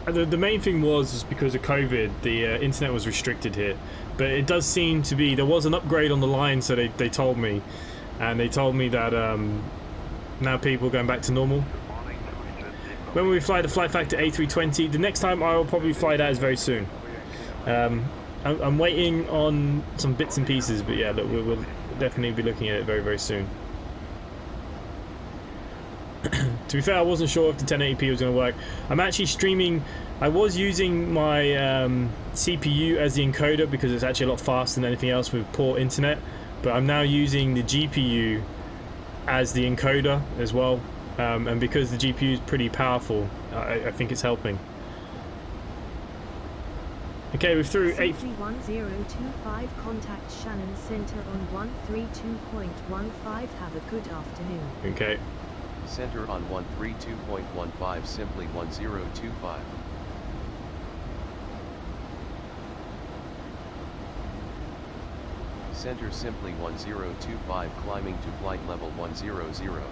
Speaker 1: the main thing was because of COVID, the internet was restricted here. But it does seem to be, there was an upgrade on the line, so they told me. And they told me that now people are going back to normal. When we fly the flight factor A320, the next time I will probably fly that is very soon. I'm waiting on some bits and pieces, but yeah, look, we'll definitely be looking at it very, very soon. To be fair, I wasn't sure if the 1080p was going to work. I'm actually streaming. I was using my CPU as the encoder because it's actually a lot faster than anything else with poor internet. But I'm now using the GPU as the encoder as well. And because the GPU is pretty powerful, I think it's helping. Okay, we're through
Speaker 2: 1025, contact Shannon Center on 132.15. Have a good afternoon.
Speaker 1: Okay.
Speaker 3: Center on 132.15, simply 1025. Center simply 1025, climbing to flight level 100.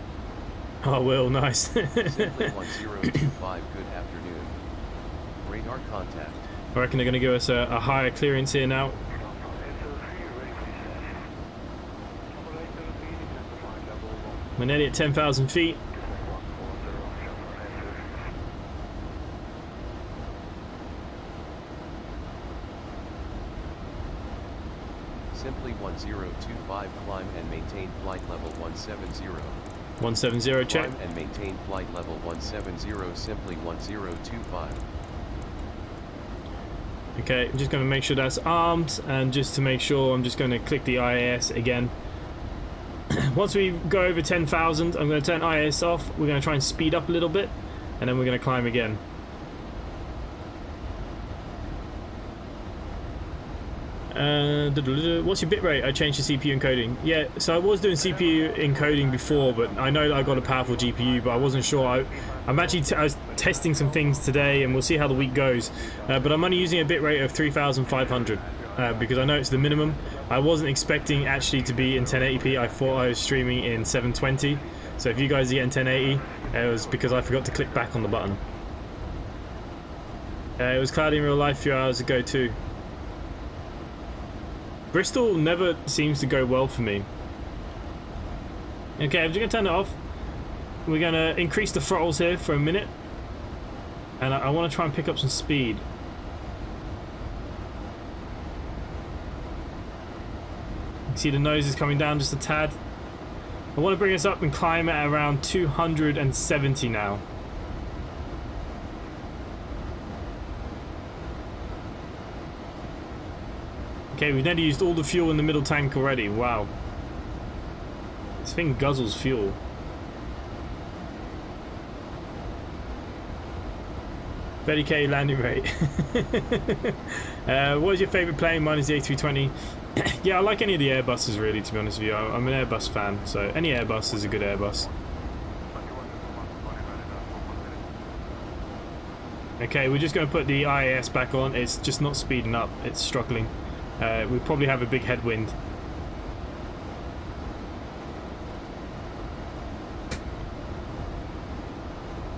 Speaker 1: Oh, Will, nice.
Speaker 3: Simply 1025, good afternoon. Radar contact.
Speaker 1: I reckon they're going to give us a higher clearance here now. We're nearly at 10,000 feet.
Speaker 3: Simply 1025, climb and maintain flight level 170.
Speaker 1: 170, check.
Speaker 3: Climb and maintain flight level 170, simply 1025.
Speaker 1: Okay, I'm just going to make sure that's armed, and just to make sure, I'm just going to click the IAS again. Once we go over 10,000, I'm going to turn IAS off. We're going to try and speed up a little bit, and then we're going to climb again. What's your bitrate? I changed the CPU encoding. Yeah, so I was doing CPU encoding before, but I know that I got a powerful GPU, but I wasn't sure. I was testing some things today, and we'll see how the week goes. But I'm only using a bitrate of 3,500 because I know it's the minimum. I wasn't expecting actually to be in 1080p. I thought I was streaming in 720. So if you guys are getting 1080, it was because I forgot to click back on the button. It was cloudy in real life a few hours ago too. Bristol never seems to go well for me. Okay, I'm just going to turn it off. We're going to increase the throttles here for a minute. And I want to try and pick up some speed. You can see the nose is coming down just a tad. I want to bring us up and climb at around 270 now. Okay, we've nearly used all the fuel in the middle tank already. Wow. This thing guzzles fuel. EIKY landing rate. What is your favourite plane? Mine is the A320. Yeah, I like any of the Airbuses really, to be honest with you. I'm an Airbus fan, so any Airbus is a good Airbus. Okay, we're just going to put the IAS back on. It's just not speeding up. It's struggling. We probably have a big headwind.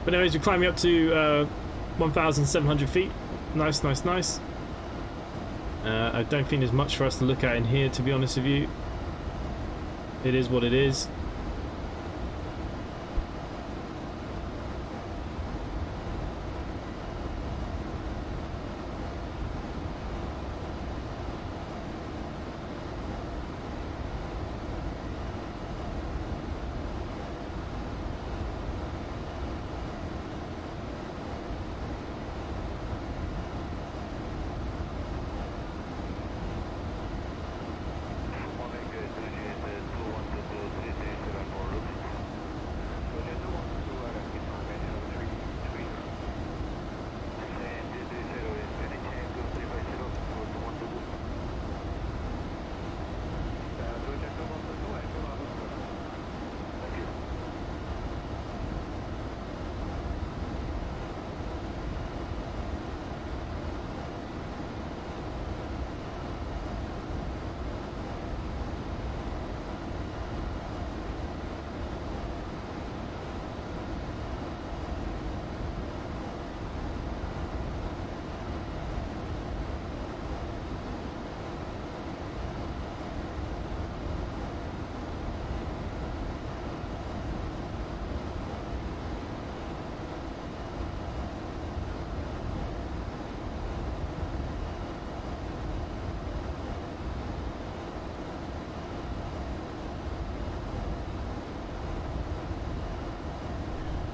Speaker 1: But anyways, we're climbing up to 1,700 feet. Nice, nice, nice. I don't think there's much for us to look at in here, to be honest with you. It is what it is.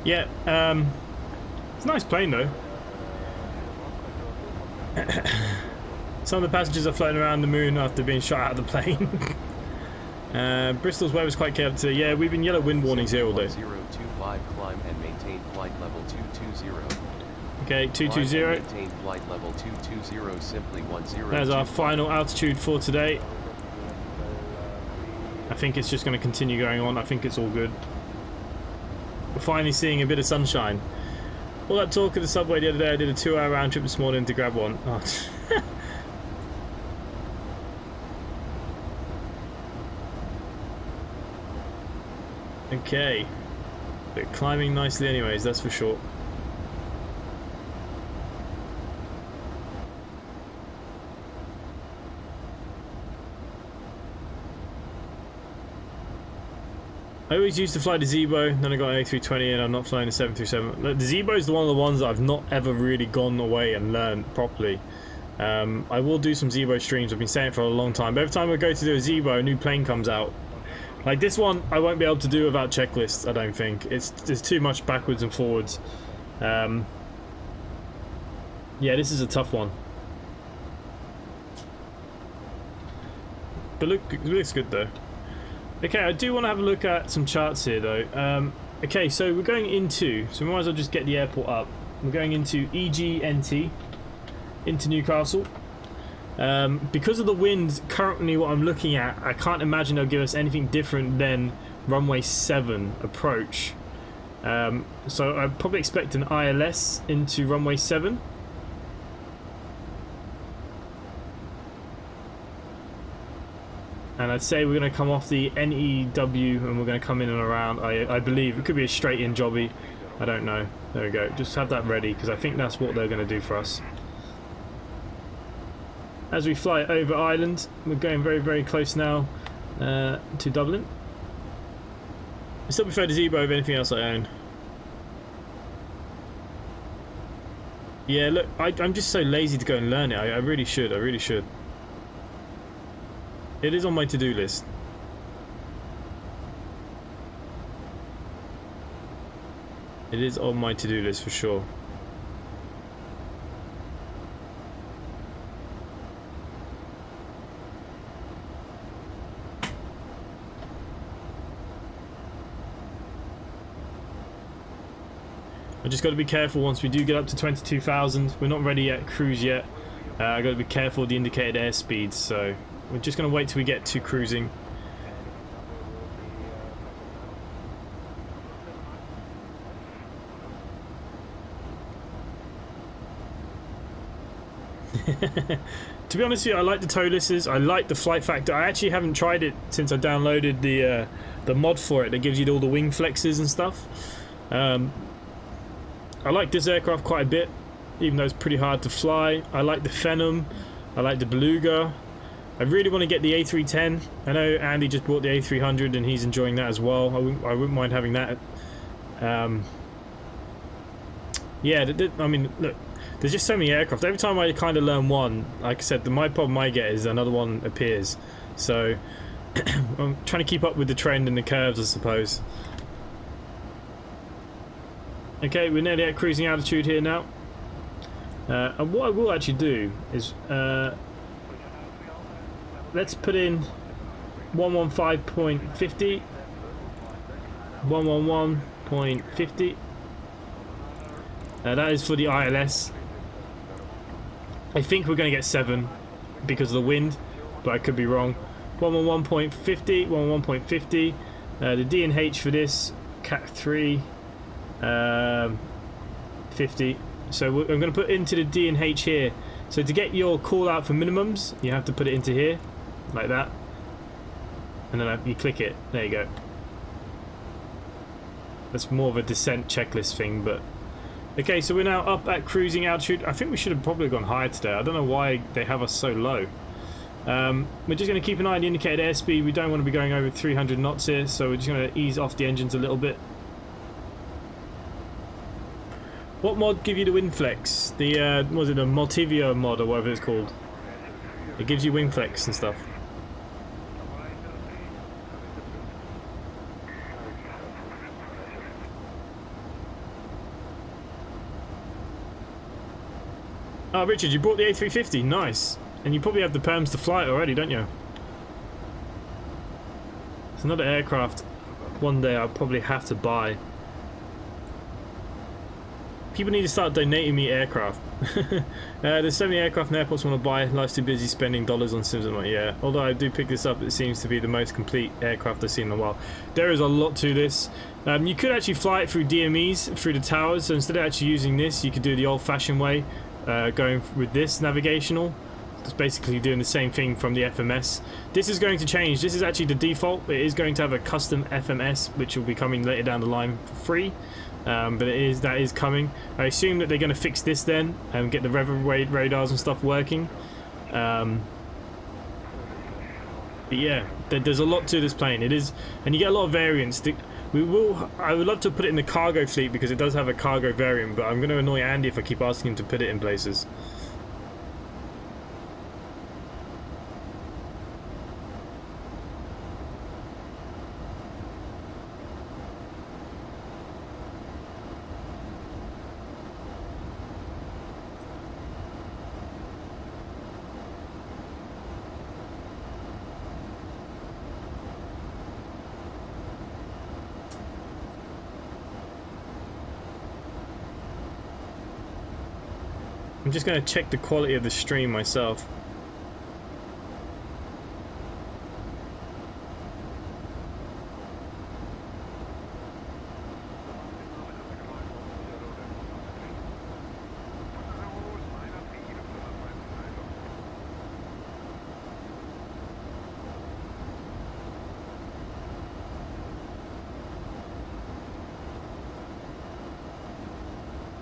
Speaker 1: Yeah, it's a nice plane though. Some of the passengers are floating around the moon after being shot out of the plane. Bristol's weather's quite chaotic today. Yeah, we've been yellow wind warnings here all day.
Speaker 3: 025 climb and maintain flight level 220.
Speaker 1: Okay, 220.
Speaker 3: Maintain flight level 220 simply 10.
Speaker 1: There's our final altitude for today. I think it's just going to continue going on. I think it's all good. We're finally seeing a bit of sunshine. All that talk of the subway the other day, I did a 2-hour round trip this morning to grab one. Oh. Okay. But climbing nicely anyways, that's for sure. I always used to fly the Zebo, then I got an A320 and I'm not flying the 737. The Zebo is one of the ones that I've not ever really gone away and learned properly. I will do some Zebo streams, I've been saying it for a long time, but every time I go to do a Zebo, a new plane comes out. Like this one, I won't be able to do without checklists, I don't think. There's too much backwards and forwards. Yeah, this is a tough one. But look, it looks good though. Okay, I do want to have a look at some charts here though. Okay, so we're going into, so we might as well just get the airport up. We're going into EGNT, into Newcastle. Because of the wind currently what I'm looking at, I can't imagine they'll give us anything different than runway 7 approach. So I probably expect an ILS into runway 7. And I'd say we're going to come off the NEW and we're going to come in and around, I believe. It could be a straight in jobby. I don't know. There we go. Just have that ready because I think that's what they're going to do for us. as we fly over Ireland. We're going very, very close now to Dublin. I still prefer the Zebo over anything else I own. Yeah, look, I'm just so lazy to go and learn it. I really should. I really should. It is on my to-do list. It is on my to-do list for sure. I just got to be careful once we do get up to 22,000. We're not ready yet, cruise yet. I got to be careful with the indicated airspeeds, so we're just going to wait till we get to cruising. To be honest with you, I like the toelesses. I like the flight factor. I actually haven't tried it since I downloaded the mod for it that gives you all the wing flexes and stuff. I like this aircraft quite a bit, even though it's pretty hard to fly. I like the Phenom. I like the Beluga. I really want to get the A310. I know Andy just bought the A300 and he's enjoying that as well. I wouldn't mind having that. Yeah, I mean, look, there's just so many aircraft. Every time I kind of learn one, like I said, my problem I get is another one appears. So I'm trying to keep up with the trend and the curves, I suppose. Okay, we're nearly at cruising altitude here now. And what I will actually do is let's put in 115.50, 111.50. That is for the ILS. I think we're going to get 7 because of the wind, but I could be wrong. 111.50, 111.50. The D&H for this, Cat 3, 50. So I'm going to put into the D&H here. So to get your call out for minimums, you have to put it into here, like that. And then you click it. There you go. That's more of a descent checklist thing, but... Okay, so we're now up at cruising altitude. I think we should have probably gone higher today. I don't know why they have us so low. We're just going to keep an eye on the indicated airspeed. We don't want to be going over 300 knots here, so we're just going to ease off the engines a little bit. What mod give you the wing flex? The, was it a Multivio mod or whatever it's called? It gives you wing flex and stuff. Oh, Richard, you bought the A350. Nice. And you probably have the perms to fly it already, don't you? It's another aircraft one day I'll probably have to buy. People need to start donating me aircraft. There's so many aircraft and airports I want to buy. Life's too busy spending dollars on Sims. Yeah, although I do pick this up, it seems to be the most complete aircraft I've seen in a while. There is a lot to this. You could actually fly it through DMEs, through the towers. So instead of actually using this, you could do the old-fashioned way, going with this navigational. It's basically doing the same thing from the FMS. This is going to change. This is actually the default. It is going to have a custom FMS, which will be coming later down the line for free. But that is coming. I assume that they're going to fix this then and get the radars and stuff working. But yeah, there's a lot to this plane. It is, and you get a lot of variants. I would love to put it in the cargo fleet because it does have a cargo variant, but I'm going to annoy Andy if I keep asking him to put it in places. I'm just going to check the quality of the stream myself.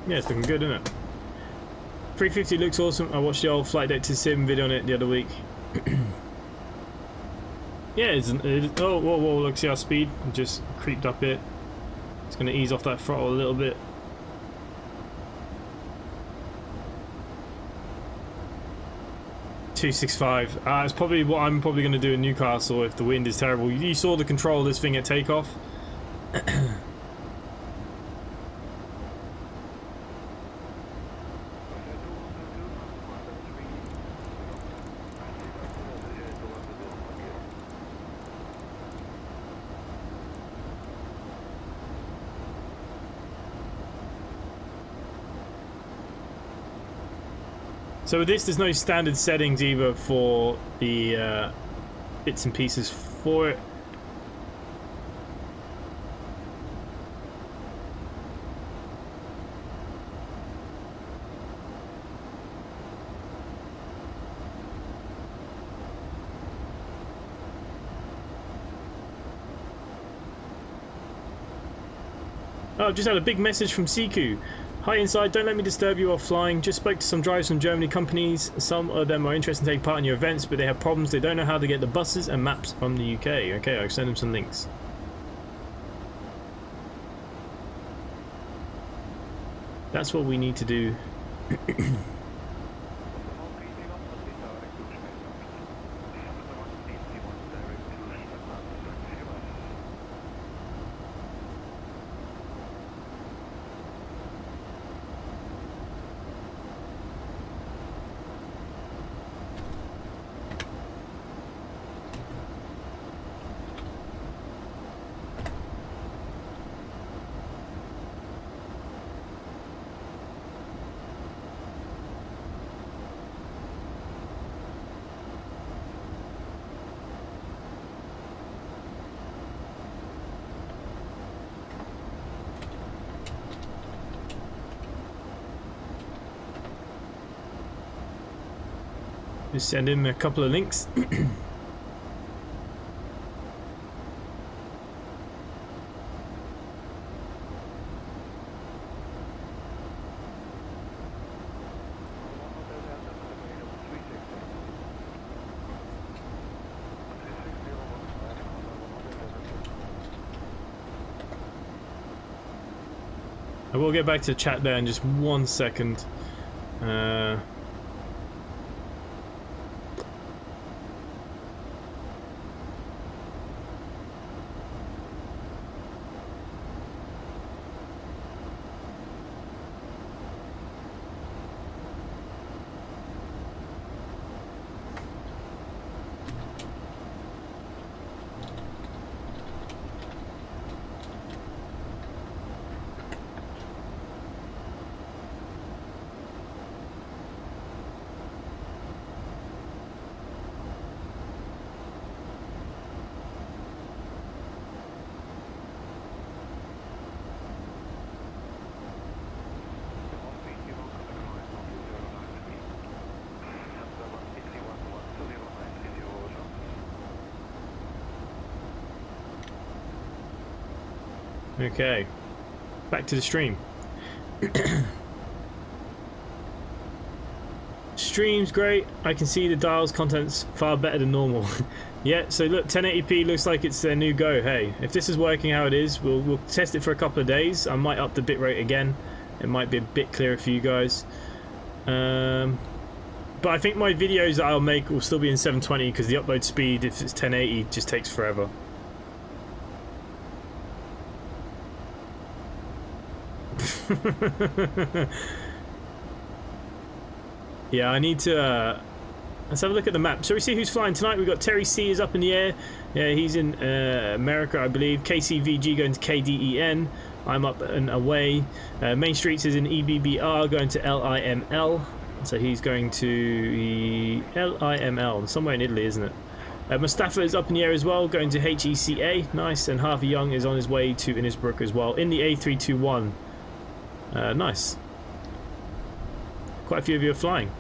Speaker 1: Yeah, it's looking good, isn't it? 350 looks awesome. I watched the old Flight Deck to Sim video on it the other week. Yeah, oh, whoa, whoa, look, see our speed just creeped up it. It's going to ease off that throttle a little bit. .265. It's probably what I'm probably going to do in Newcastle if the wind is terrible. You saw the control of this thing at takeoff. So with this, there's no standard settings either for the bits and pieces for it. Oh, I've just had a big message from Siku. Hi Inside, don't let me disturb you while flying. Just spoke to some drivers from Germany companies. Some of them are interested in taking part in your events, but they have problems. They don't know how to get the buses and maps from the UK. Okay, I'll send them some links. That's what we need to do. Just send him a couple of links. I will get back to chat there in just 1 second. Okay, back to the stream. Stream's great. I can see the dial's content's far better than normal. Yeah, so look, 1080p looks like it's their new go. Hey, if this is working how it is, we'll test it for a couple of days. I might up the bitrate again. It might be a bit clearer for you guys. But I think my videos that I'll make will still be in 720 because the upload speed, if it's 1080, just takes forever. Yeah, I need to let's have a look at the map. So we see who's flying tonight. We've got Terry C is up in the air. Yeah, he's in America, I believe. KCVG going to KDEN. I'm up and away. Main Streets is in EBBR going to LIML. So he's going to LIML, somewhere in Italy, isn't it? Mustafa is up in the air as well, going to HECA. Nice. And Harvey Young is on his way to Innisbrook as well, in the A321. Nice. Quite a few of you are flying.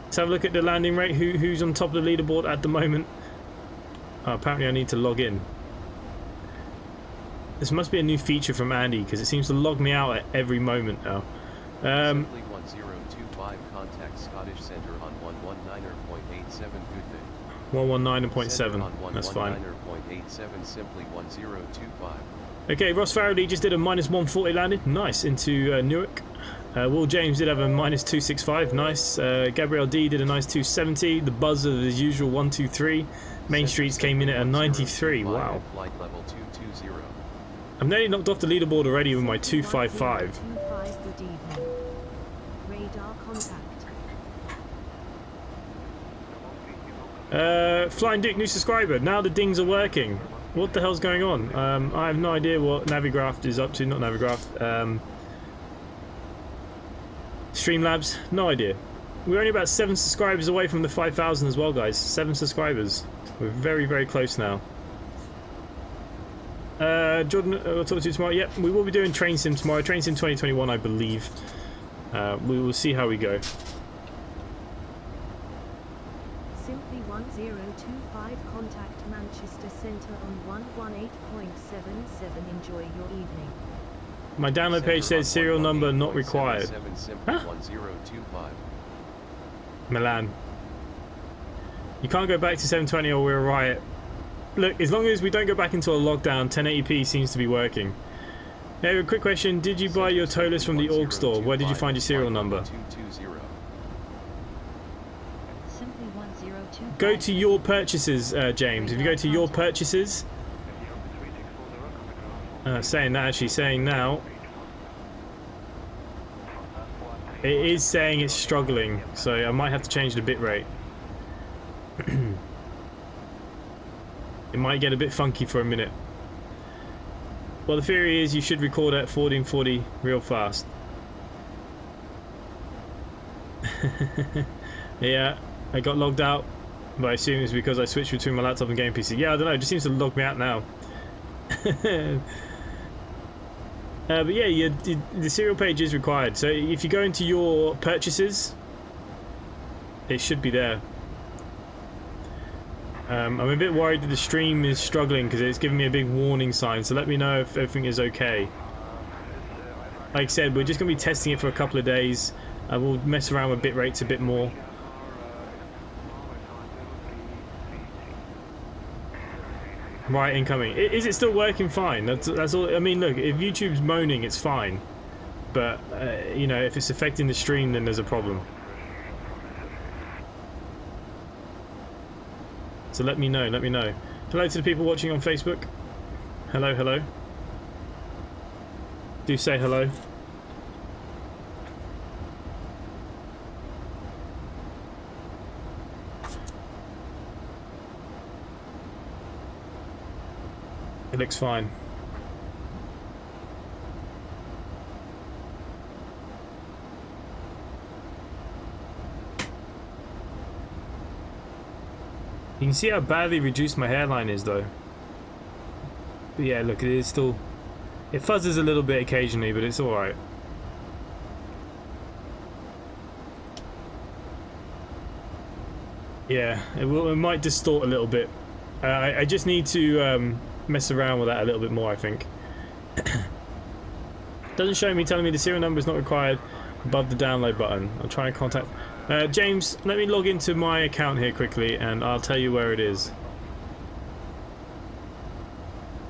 Speaker 1: Let's have a look at the landing rate. Who's on top of the leaderboard at the moment? Oh, apparently I need to log in. This must be a new feature from Andy because it seems to log me out at every moment now.
Speaker 3: Simply 1025 contact Scottish Centre on 119.87 Goodman.
Speaker 1: 119.7. That's fine.
Speaker 3: 119.87 simply 1025.
Speaker 1: Okay, Ross Faraday just did a -140 landing. Nice, into Newark. Will James did have a -265. Nice. Gabriel D did a nice 270. The buzz of his usual 123. Main Streets came in at a 93. Wow.
Speaker 3: Flight level 220.
Speaker 1: I've nearly knocked off the leaderboard already with my 255.
Speaker 2: Good evening. Radar contact.
Speaker 1: Flying Duke, new subscriber. Now the dings are working. What the hell's going on? I have no idea what Navigraph is up to. Not Navigraph. Streamlabs, no idea. We're only about 7 subscribers away from the 5,000 as well, guys. 7 subscribers. We're very, very close now. Jordan, I'll talk to you tomorrow. Yep, we will be doing Train Sim tomorrow. Train Sim 2021, I believe. We will see how we go.
Speaker 2: Simply 1025 contact Manchester Centre on 118.77. Enjoy your evening.
Speaker 1: My download page says serial number not required. Huh?
Speaker 3: 1025.
Speaker 1: Milan. You can't go back to 720 or we're a riot. Look, as long as we don't go back into a lockdown, 1080p seems to be working. Hey, a quick question. Did you buy your Tolus from the org store? Where did you find your serial number?
Speaker 4: Simply 1025.
Speaker 1: Go to your purchases, James. If you go to your purchases... saying now... It is saying it's struggling, so I might have to change the bitrate. It might get a bit funky for a minute. Well, the theory is you should record at 1440 real fast. Yeah, I got logged out, but I assume it's because I switched between my laptop and game PC. Yeah, I don't know, it just seems to log me out now. But yeah, the serial page is required. So if you go into your purchases, it should be there. I'm a bit worried that the stream is struggling because it's giving me a big warning sign. So let me know if everything is okay. Like I said, we're just going to be testing it for a couple of days. We'll mess around with bit rates a bit more. Right, incoming. Is it still working fine? That's all. I mean, look, if YouTube's moaning, it's fine. But, you know, if it's affecting the stream, then there's a problem. So let me know, let me know. Hello to the people watching on Facebook. Hello, hello. Do say hello. It looks fine. You can see how badly reduced my hairline is though. But yeah, look, it is still... It fuzzes a little bit occasionally, but it's alright. Yeah, it might distort a little bit. I just need to mess around with that a little bit more, I think. Doesn't show me telling me the serial number is not required above the download button. I'll try and contact... James, let me log into my account here quickly and I'll tell you where it is.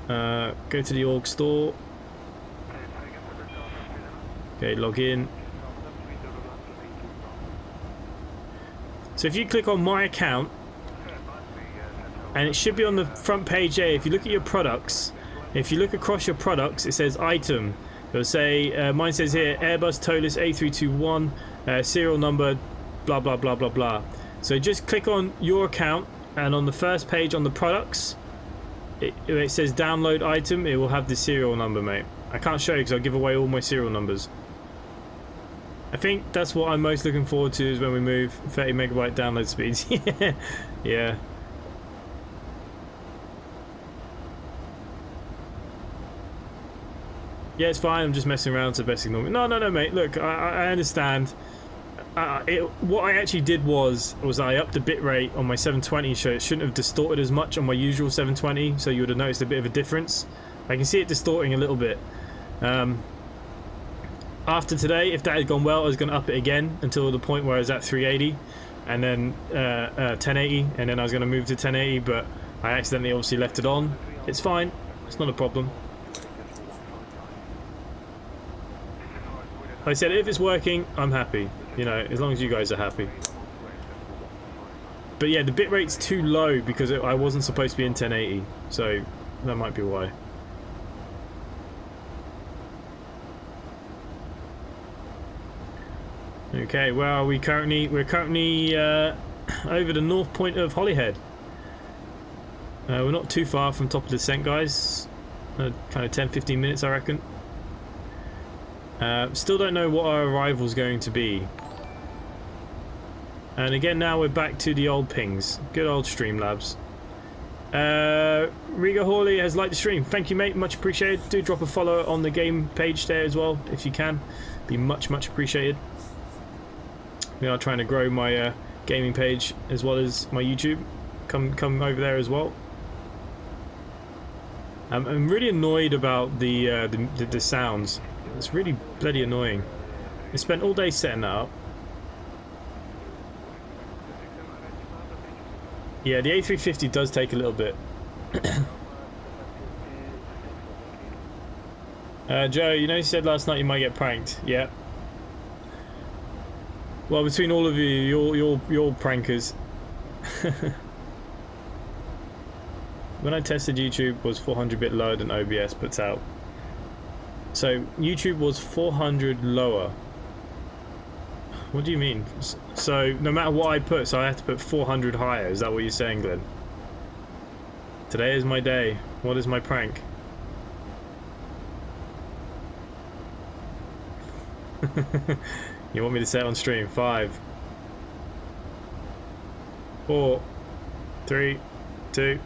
Speaker 1: Go to the org store. Okay, log in. So if you click on my account, and it should be on the front page there, if you look at your products, if you look across your products, it says item. It'll say, mine says here, Airbus Tolus A321, serial number, blah blah blah blah blah. So just click on your account, and on the first page on the products, it says download item. It will have the serial number, mate. I can't show you because I'll give away all my serial numbers. I think that's what I'm most looking forward to, is when we move 30 megabyte download speeds. Yeah. Yeah, it's fine. I'm just messing around to best ignore me. No, mate. Look, I understand. What I actually did was I upped the bitrate on my 720, so it shouldn't have distorted as much on my usual 720, so you would have noticed a bit of a difference. I can see it distorting a little bit. after today, if that had gone well, I was going to up it again until the point where I was at 380, and then 1080, and then I was going to move to 1080, but I accidentally obviously left it on. It's fine. It's not a problem. Like I said, if it's working, I'm happy. You know, as long as you guys are happy. But yeah, the bitrate's too low because I wasn't supposed to be in 1080, so that might be why. Okay, where are we currently? We're currently over the north point of Holyhead. We're not too far from top of the descent, guys. Kind of 10-15 minutes, I reckon. Still don't know what our arrival's going to be. And again, now we're back to the old pings. Good old Streamlabs. Riga Hawley has liked the stream. Thank you, mate. Much appreciated. Do drop a follow on the game page there as well, if you can. Be much, much appreciated. We are trying to grow my gaming page as well as my YouTube. Come over there as well. I'm really annoyed about the sounds. It's really bloody annoying. I spent all day setting that up. Yeah, the A350 does take a little bit. Joe, you know you said last night you might get pranked. Yeah. Well, between all of you, you're prankers. When I tested YouTube, was 400-bit lower than OBS puts out. So YouTube was 400 lower. What do you mean? So no matter what I put, so I have to put 400 higher. Is that what you're saying, Glenn? Today is my day. What is my prank? You want me to say it on stream? 5, 4, 3, 2.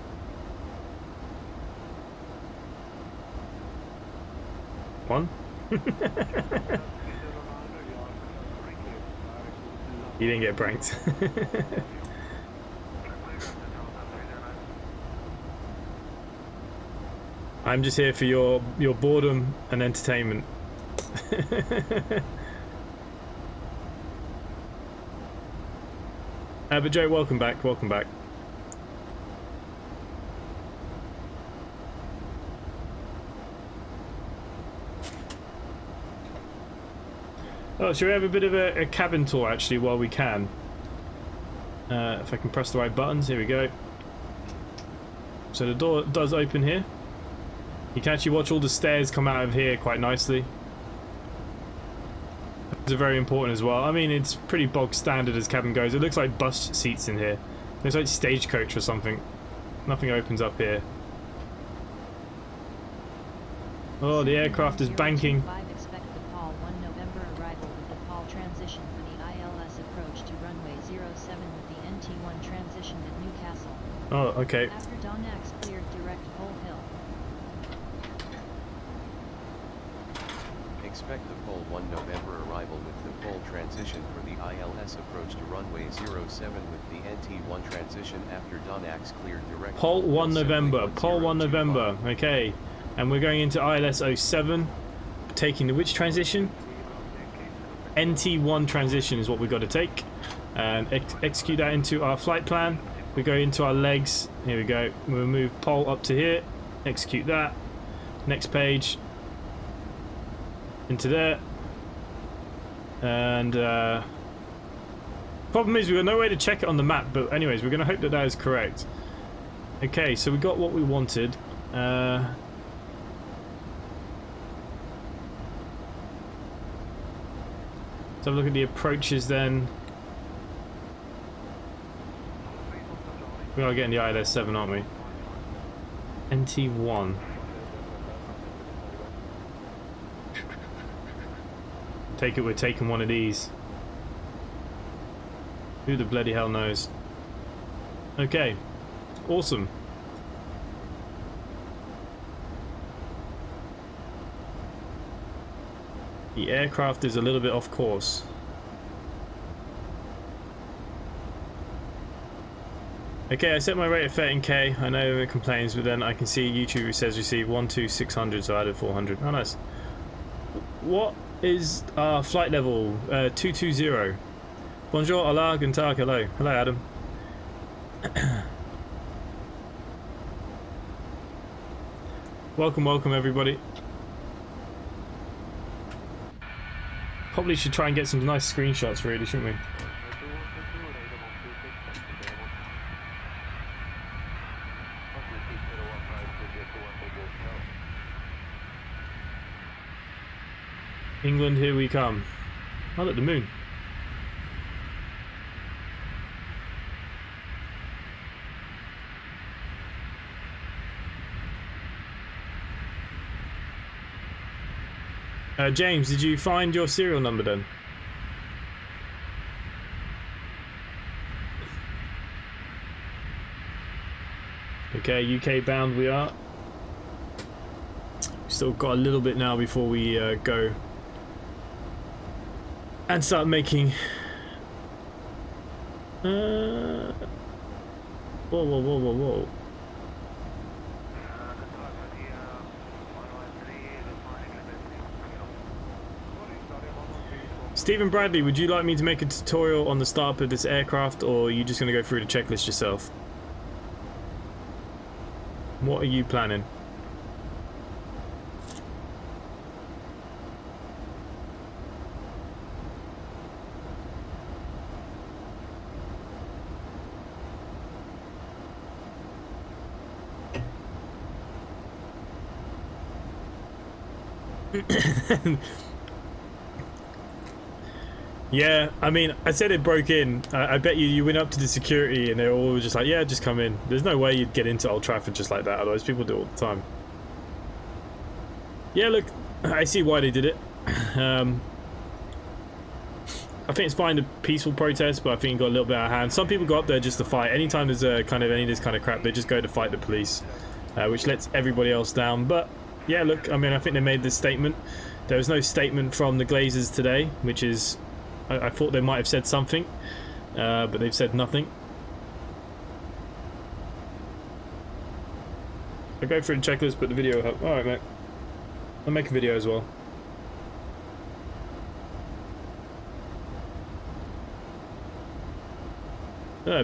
Speaker 1: One. You didn't get pranked. I'm just here for your boredom and entertainment. But Joe, welcome back. Welcome back. Oh, should we have a bit of a cabin tour actually while we can? If I can press the right buttons, here we go. So the door does open here. You can actually watch all the stairs come out of here quite nicely. Those are very important as well. I mean, it's pretty bog standard as cabin goes. It looks like bus seats in here. It looks like stagecoach or something. Nothing opens up here. Oh, the aircraft is banking.
Speaker 4: Transition for the ILS approach to runway 07 with the NT1 transition at Newcastle.
Speaker 1: Oh, okay.
Speaker 4: After Donax cleared direct Pole Hill.
Speaker 3: Expect the Pole 1 November arrival with the pole transition for the ILS approach to runway 07 with the NT1 transition after Donax cleared direct
Speaker 1: Pole 1 November. Pole 1 November. Okay. And we're going into ILS 07. Taking the which transition? NT1 transition is what we've got to take, and execute that into our flight plan. We go into our legs. Here we go. We'll move pole up to here, execute that. Next page into there, and problem is we've got no way to check it on the map, but anyways, we're going to hope that that is correct. Okay, so we got what we wanted. So have a look at the approaches then. We are getting the ILS 7, aren't we? NT1. Take it, we're taking one of these. Who the bloody hell knows? Okay. Awesome. The aircraft is a little bit off course. Okay, I set my rate at 13k. I know it complains, but then I can see YouTube says receive 12600, so I added 400. Oh, nice. What? is our flight level? 220. Bonjour, Allah, guten Tag, hello. Hello, Adam. Welcome, welcome, everybody. Probably should try and get some nice screenshots, really, shouldn't we? England, here we come. Oh, look, the moon. James, did you find your serial number then? Okay, UK bound we are. Still got a little bit now before we go and start making whoa, whoa, whoa, whoa, whoa. Stephen Bradley, would you like me to make a tutorial on the startup of this aircraft, or are you just going to go through the checklist yourself? What are you planning? Yeah, I mean, I said it broke in. I bet you went up to the security and they were all just like, yeah, just come in. There's no way you'd get into Old Trafford just like that, otherwise people do it all the time. Yeah, look, I see why they did it. I think it's fine to peaceful protest, but I think it got a little bit out of hand. Some people go up there just to fight. Anytime there's a kind of any of this kind of crap, they just go to fight the police, which lets everybody else down. But yeah, look, I mean, I think they made this statement. There was no statement from the Glazers today, which is... I thought they might have said something, but they've said nothing. I'll go through the checklist, but the video will help. Alright, mate. I'll make a video as well.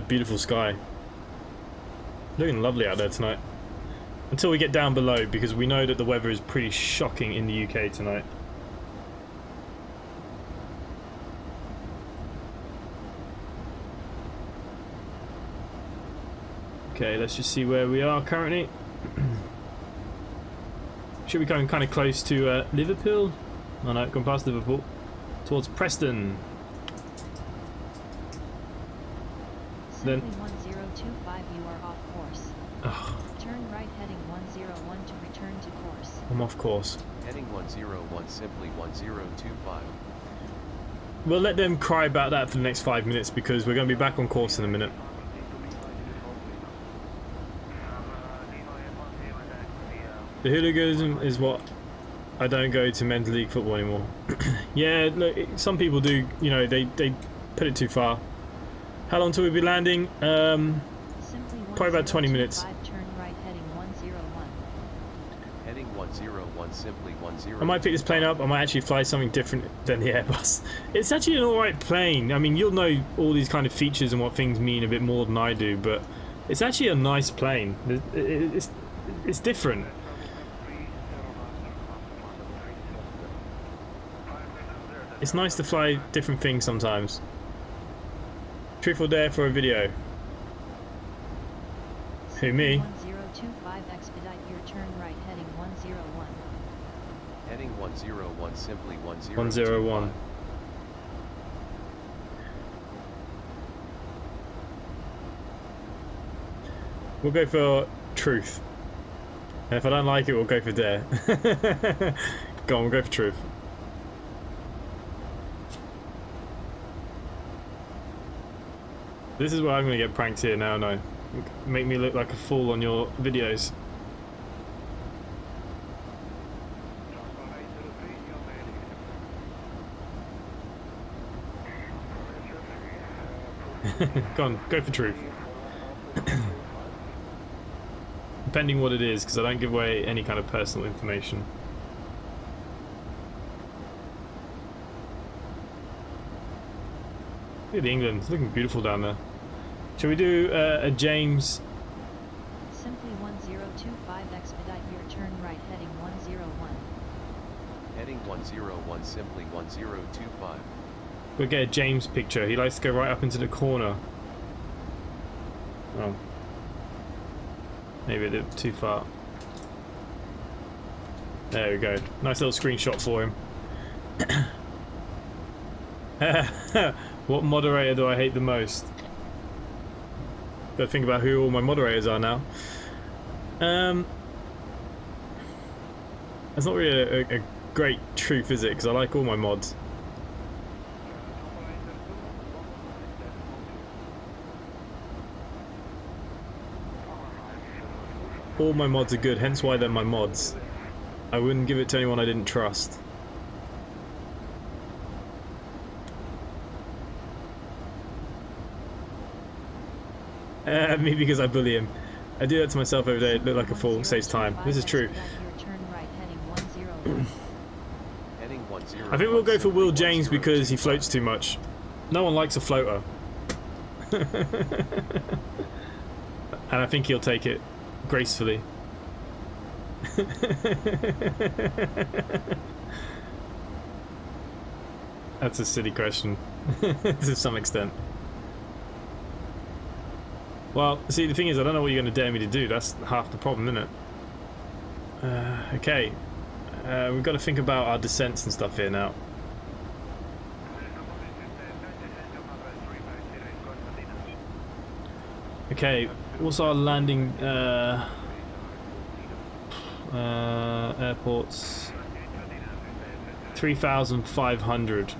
Speaker 1: Beautiful sky. Looking lovely out there tonight. Until we get down below, because we know that the weather is pretty shocking in the UK tonight. Okay, let's just see where we are currently. Should be going kind of close to Liverpool. Oh no, gone past Liverpool. Towards Preston.
Speaker 4: Simply 1025, you are off course.
Speaker 1: Oh.
Speaker 4: Turn right heading 101 to return to course.
Speaker 1: I'm off course.
Speaker 3: Heading 101, simply 1025.
Speaker 1: We'll let them cry about that for the next 5 minutes because we're going to be back on course in a minute. The hooliganism is what I don't go to men's league football anymore. Yeah, look, some people do, you know, they put it too far. How long till we be landing? Probably about 20 minutes.
Speaker 4: Turn right heading 101.
Speaker 3: Heading 101, simply 10.
Speaker 1: I might pick this plane up. I might actually fly something different than the Airbus. It's actually an alright plane. I mean, you'll know all these kind of features and what things mean a bit more than I do, but it's actually a nice plane. It's different. It's nice to fly different things sometimes. Truth or dare for a video? Who, me?
Speaker 4: 1025, expedite your turn right heading 101.
Speaker 3: Heading 101, simply 10.
Speaker 1: 101. We'll go for truth. And if I don't like it, we'll go for dare. Go on, we'll go for truth. This is where I'm going to get pranked here now, no. Make me look like a fool on your videos. Go on, go for truth. Depending what it is, because I don't give away any kind of personal information. Look at England. It's looking beautiful down there. Shall we do a James?
Speaker 4: Simply 1025 expedite your turn right heading 101.
Speaker 3: Heading 101 simply 1025.
Speaker 1: We'll get a James picture. He likes to go right up into the corner. Oh. Maybe a bit too far. There we go. Nice little screenshot for him. What moderator do I hate the most? Gotta think about who all my moderators are now. That's not really a great truth, is it? Because I like all my mods. All my mods are good, hence why they're my mods. I wouldn't give it to anyone I didn't trust. Me because I bully him. I do that to myself every day. It look like a fool, saves time. This is true. I think we'll go for Will James because he floats too much. No one likes a floater. And I think he'll take it gracefully. That's a silly question to some extent. Well, see, the thing is, I don't know what you're going to dare me to do. That's half the problem, isn't it? Okay. We've got to think about our descents and stuff here now. Okay, what's our landing airports? 3,500.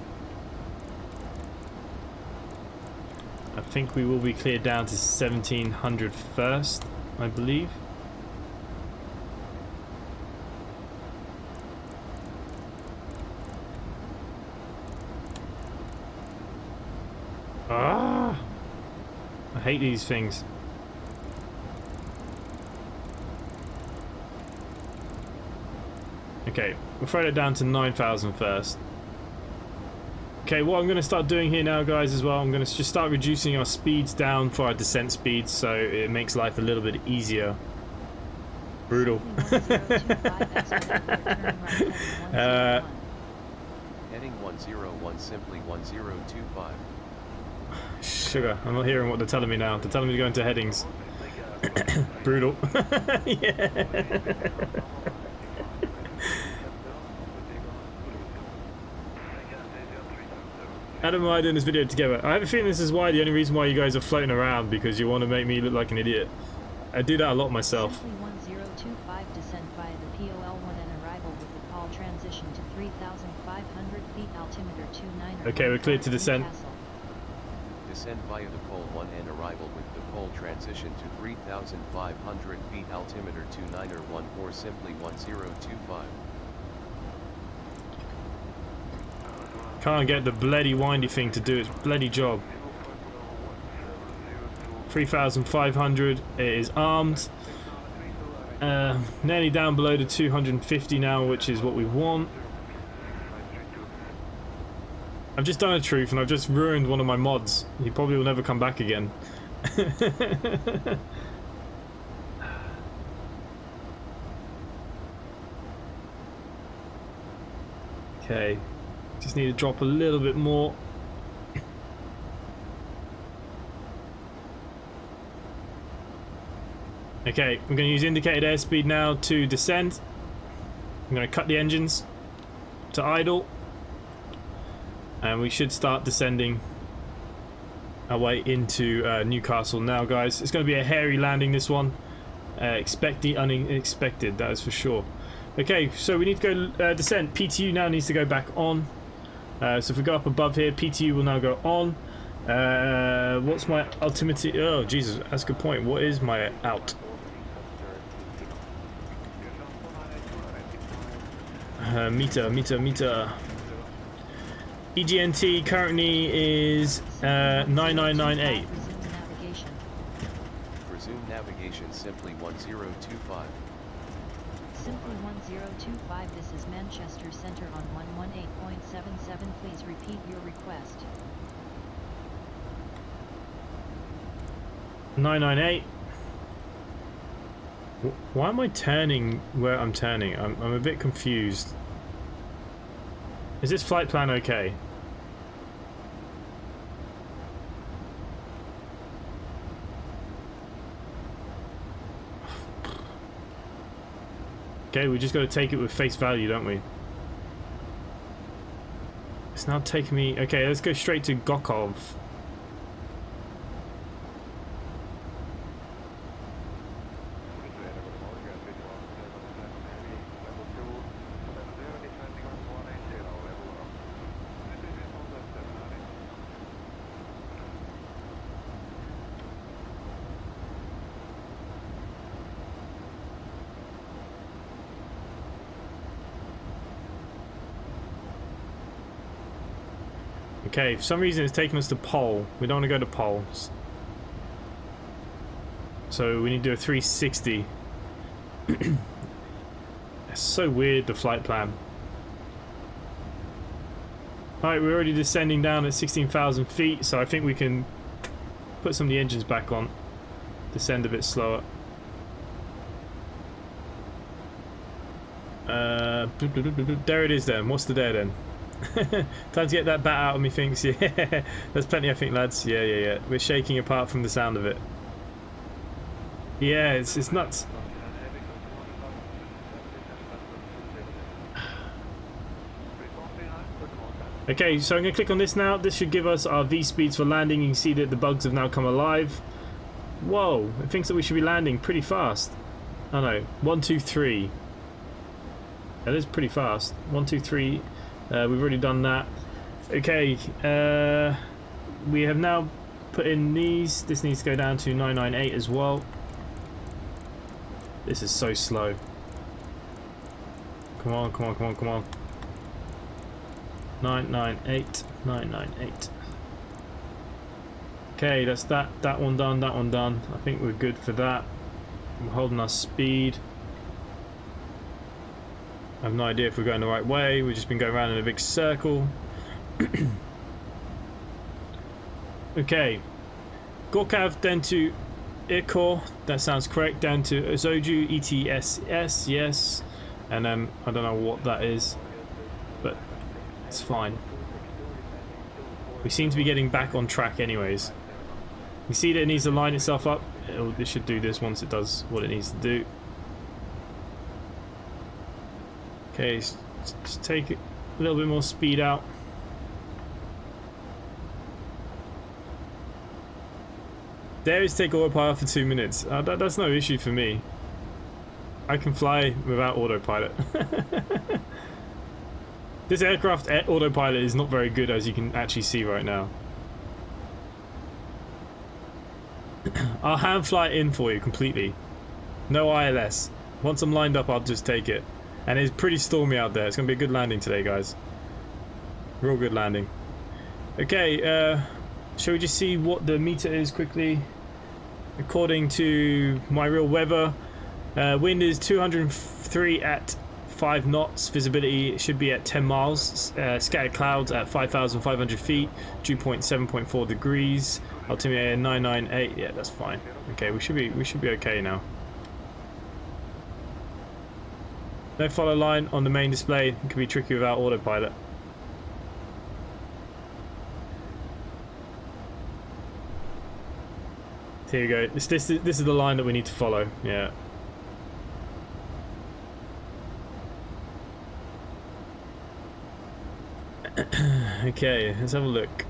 Speaker 1: I think we will be cleared down to 1,700 first, I believe. Ah! I hate these things. Okay, we'll throw it down to 9,000 first. Okay, what I'm going to start doing here now, guys, as well, I'm going to just start reducing our speeds down for our descent speeds, so it makes life a little bit easier. Brutal.
Speaker 3: Heading 101 simply 1025.
Speaker 1: Sugar, I'm not hearing what they're telling me now. They're telling me to go into headings. Brutal. Yeah. Adam and I are doing this video together. I have a feeling this is why the only reason why you guys are floating around, because you want to make me look like an idiot. I do that a lot myself.
Speaker 4: Simply 1025 descent via the POL1 and arrival with the call transition to 3,500 feet altimeter 29.
Speaker 1: Okay, we're cleared to descent.
Speaker 3: Descend via the pole 1 and arrival with the pole transition to 3,500 feet altimeter 2914 simply 1025.
Speaker 1: Can't get the bloody windy thing to do its bloody job. 3,500. It is armed. Nearly down below the 250 now, which is what we want. I've just done a truth and I've just ruined one of my mods. He probably will never come back again. Okay. Just need to drop a little bit more. Okay, we're going to use indicated airspeed now to descend. I'm going to cut the engines to idle. And we should start descending our way into Newcastle now, guys. It's going to be a hairy landing, this one. Expect the unexpected, that is for sure. Okay, so we need to go descent. PTU now needs to go back on. So if we go up above here, PTU will now go on. What's my altimeter? Oh, Jesus, that's a good point. What is my out? Meter. EGNT currently is 9998.
Speaker 3: Resume navigation simply 1025.
Speaker 4: Simply 1025, this is Manchester Centre on 118.77. Please repeat your request.
Speaker 1: 998. Why am I turning where I'm turning? I'm a bit confused. Is this flight plan okay? Okay, we just got to take it with face value, don't we? It's now taking me... Okay, let's go straight to Gokov. Okay, for some reason it's taking us to pole. We don't want to go to poles. So we need to do a 360. That's so weird, the flight plan. Alright, we're already descending down at 16,000 feet, so I think we can put some of the engines back on. Descend a bit slower. There it is then. What's the there then? Time to get that bat out of me, thinks. Yeah, there's plenty, I think, lads. Yeah. We're shaking apart from the sound of it. Yeah, it's nuts. Okay, so I'm going to click on this now. This should give us our V speeds for landing. You can see that the bugs have now come alive. Whoa, it thinks that we should be landing pretty fast. Oh no, 1, 2, 3. That is pretty fast. 1, 2, 3. We've already done that. Okay, we have now put in these. This needs to go down to 998 as well. This is so slow. Come on. 998, 998. Okay, that's that one done, that one done. I think we're good for that. We're holding our speed. I have no idea if we're going the right way. We've just been going around in a big circle. Okay. Gorkav, then to EIKY. That sounds correct. Down to Ozoju, ETSS, yes. And then I don't know what that is, but it's fine. We seem to be getting back on track anyways. You see that it needs to line itself up. It should do this once it does what it needs to do. Okay, just take a little bit more speed out. There is take autopilot for 2 minutes. That's no issue for me. I can fly without autopilot. This aircraft autopilot is not very good, as you can actually see right now. I'll hand fly in for you completely. No ILS. Once I'm lined up, I'll just take it. And it's pretty stormy out there. It's going to be a good landing today, guys. Real good landing. Okay, shall we just see what the meter is quickly? According to my real weather, wind is 203 at 5 knots. Visibility should be at 10 miles. Scattered clouds at 5,500 feet. Dew point 7.4 degrees. Altimeter 998. Yeah, that's fine. Okay, we should be okay now. No follow line on the main display. It can be tricky without autopilot. Here we go. This is the line that we need to follow. Yeah. Okay, let's have a look.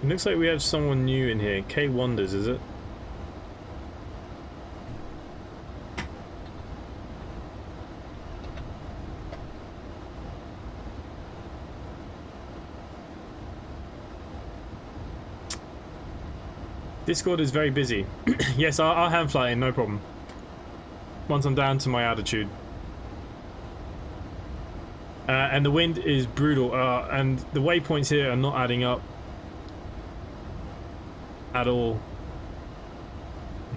Speaker 1: It looks like we have someone new in here. K Wonders, is it? Discord is very busy. Yes, I'll hand fly in, no problem. Once I'm down to my altitude. And the wind is brutal, and the waypoints here are not adding up at all.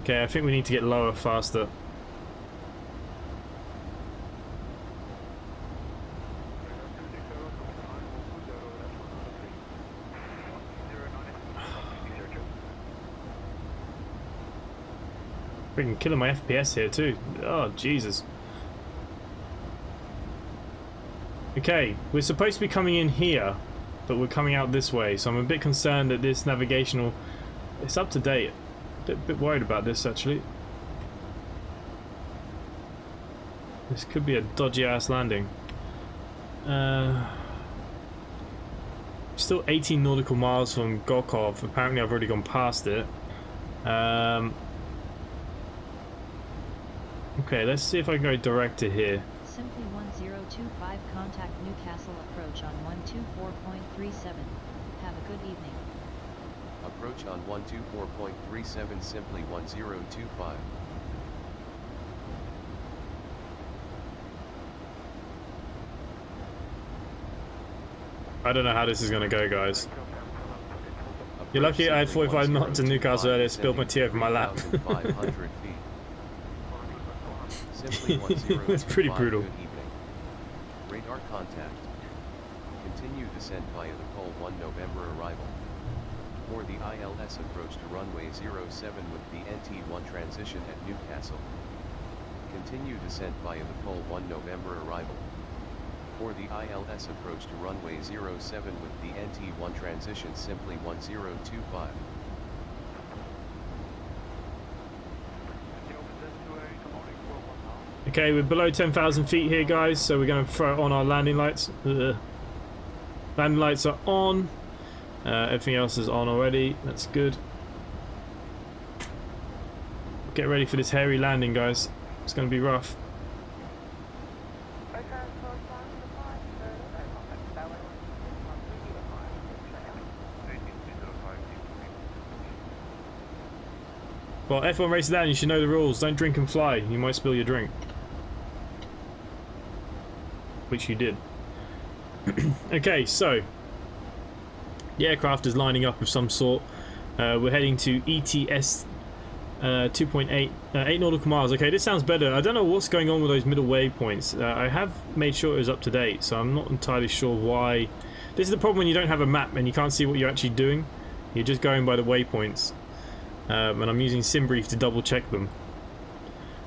Speaker 1: Okay, I think we need to get lower faster. Freaking killing my FPS here too. Oh, Jesus. Okay, we're supposed to be coming in here, but we're coming out this way, so I'm a bit concerned that this navigational... It's up to date. A bit worried about this, actually. This could be a dodgy-ass landing. Still 18 nautical miles from Gorkov. Apparently I've already gone past it. Okay, let's see if I can go direct to here.
Speaker 4: Simply 1025, contact Newcastle approach on 124.37. Have a good evening.
Speaker 3: Approach on 124.37, simply 1025.
Speaker 1: I don't know how this is going to go, guys. You're lucky I had 45 knots to Newcastle earlier, spilled my tea over my lap. That's pretty brutal.
Speaker 3: Good evening. Radar contact. Continue descent via the Pole 1 November arrival. For the ILS approach to runway 07 with the NT1 transition at Newcastle. Continue descent via the Pole 1 November arrival. For the ILS approach to runway 07 with the NT1 transition, simply 1025.
Speaker 1: Okay, we're below 10,000 feet here, guys, so we're going to throw on our landing lights. Landing lights are on. Everything else is on already. That's good. Get ready for this hairy landing, guys. It's going to be rough. Well, F1 races down, you should know the rules. Don't drink and fly. You might spill your drink. Which you did. Okay, so the aircraft is lining up of some sort. We're heading to ETS 2.8, 8 nautical miles. Okay, this sounds better. I don't know what's going on with those middle waypoints. I have made sure it was up to date, so I'm not entirely sure why. This is the problem when you don't have a map and you can't see what you're actually doing. You're just going by the waypoints. And I'm using SimBrief to double check them.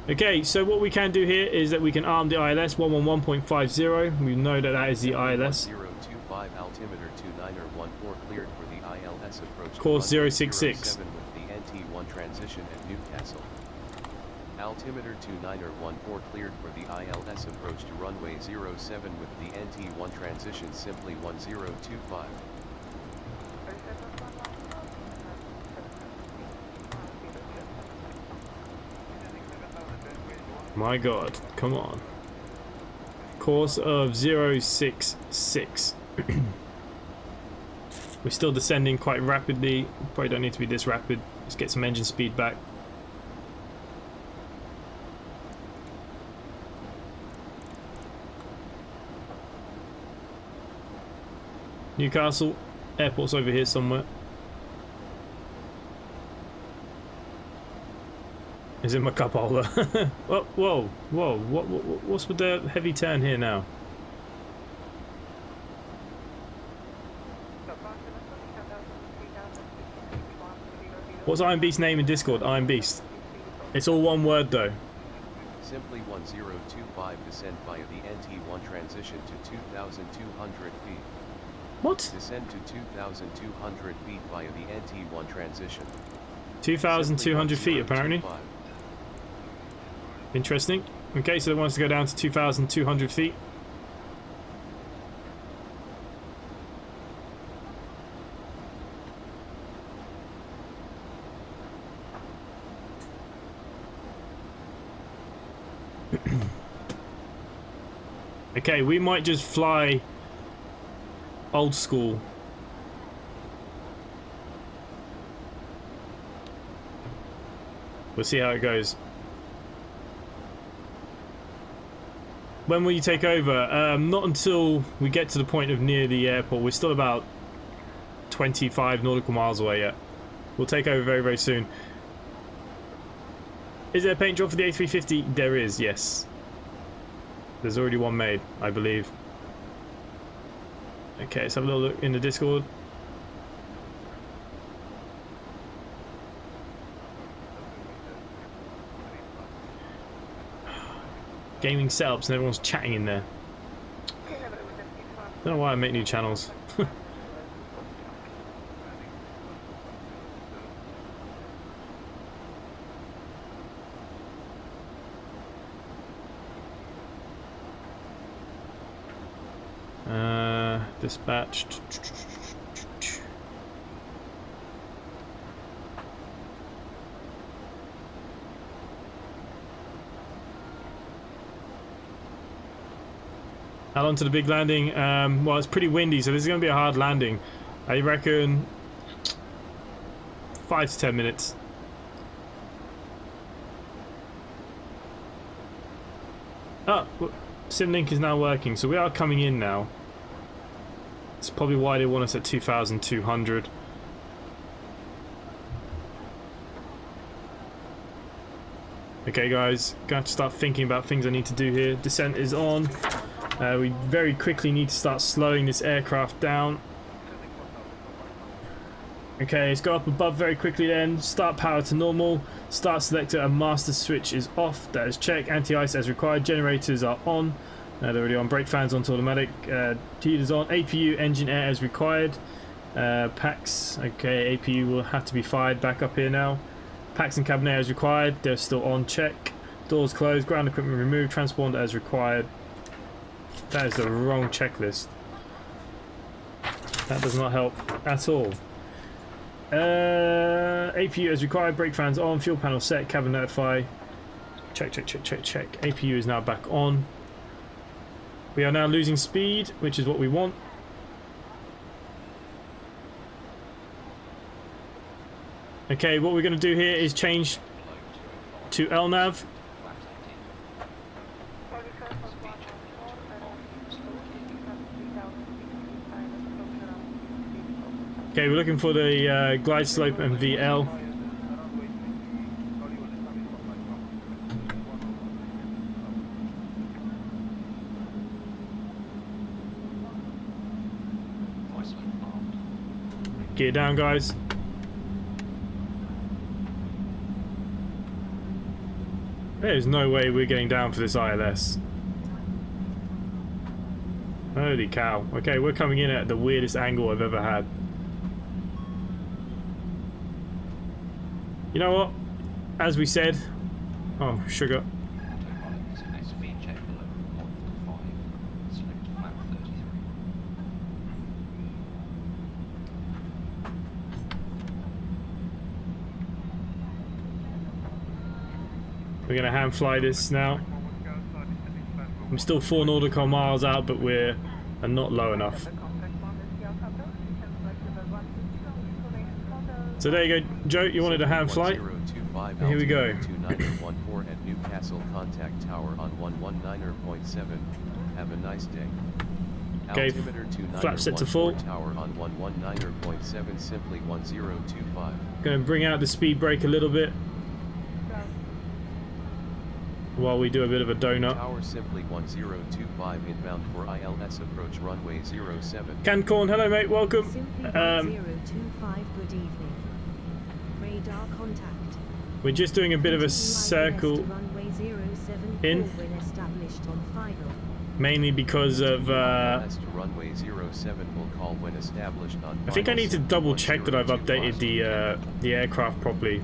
Speaker 1: Okay, so what we can do here is that we can arm the ILS 111.50. We know that that is the ILS.
Speaker 3: 1025 altimeter 29er14 cleared for the ILS approach.
Speaker 1: Course 066.
Speaker 3: With the NT1 transition at Newcastle. Altimeter 29er14 cleared for the ILS approach to runway 07 with the NT1 transition, simply 1025.
Speaker 1: My god, come on. Course of 066. We're still descending quite rapidly. Probably don't need to be this rapid. Let's get some engine speed back. Newcastle, airport's over here somewhere. Is in my cup holder. Whoa, what's with the heavy turn here now? What's Iron Beast's name in Discord? Iron Beast. It's all one word though.
Speaker 3: Simply 1025 descend via the NT1 transition to 2,200 feet.
Speaker 1: What?
Speaker 3: Descend to 2,200 feet via the NT1 transition.
Speaker 1: 2,200 feet apparently. Interesting. Okay, so they want us to go down to 2,200 feet. Okay, we might just fly old school. We'll see how it goes. When will you take over? Not until we get to the point of near the airport. We're still about 25 nautical miles away yet. We'll take over very, very soon. Is there a paint job for the A350? There is, yes. There's already one made, I believe. Okay, let's have a little look in the Discord. Gaming setups and everyone's chatting in there. Don't know why I make new channels. Dispatched. How long to the big landing? Well, it's pretty windy, so this is going to be a hard landing. I reckon 5 to 10 minutes. Oh, SimLink is now working, so we are coming in now. It's probably why they want us at 2,200. Okay, guys, got to start thinking about things I need to do here. Descent is on. We very quickly need to start slowing this aircraft down. Okay, let's go up above very quickly then. Start power to normal. Start selector and master switch is off. That is checked. Anti-ice as required. Generators are on. They're already on. Brake fans on to automatic. Heaters on. APU engine air as required. Packs. Okay, APU will have to be fired back up here now. Packs and cabin air as required. They're still on. Check. Doors closed. Ground equipment removed. Transponder as required. That is the wrong checklist. That does not help at all. APU as required. Brake fans on. Fuel panel set. Cabin notify. Check, check, check, check, check. APU is now back on. We are now losing speed, which is what we want. Okay, what we're going to do here is change to LNAV. Okay, we're looking for the glide slope and VL. Gear down, guys. There's no way we're getting down for this ILS. Holy cow. Okay, we're coming in at the weirdest angle I've ever had. You know what? As we said... Oh, sugar. We're going to hand fly this now. I'm still 4 nautical miles out, but we're not low enough. So there you go, Joe, you wanted a hand flight? Here we go.
Speaker 3: 2914 at Newcastle, contact tower on 119.7. Have a nice day.
Speaker 1: Okay, flap set to full.
Speaker 3: Tower on 119.7, simply 1025.
Speaker 1: Going to bring out the speed brake a little bit while we do a bit of a donut.
Speaker 3: Tower simply 1025 inbound for ILS approach runway 07.
Speaker 1: Cancorn, hello mate, welcome.
Speaker 2: Simply 1025, good evening. Radar contact.
Speaker 1: We're just doing a bit of a circle
Speaker 2: Runway 07
Speaker 1: in,
Speaker 2: when established on final.
Speaker 1: mainly because of
Speaker 3: ILS to runway 07 will call when established on
Speaker 1: I think I need to double check that I've updated the aircraft properly.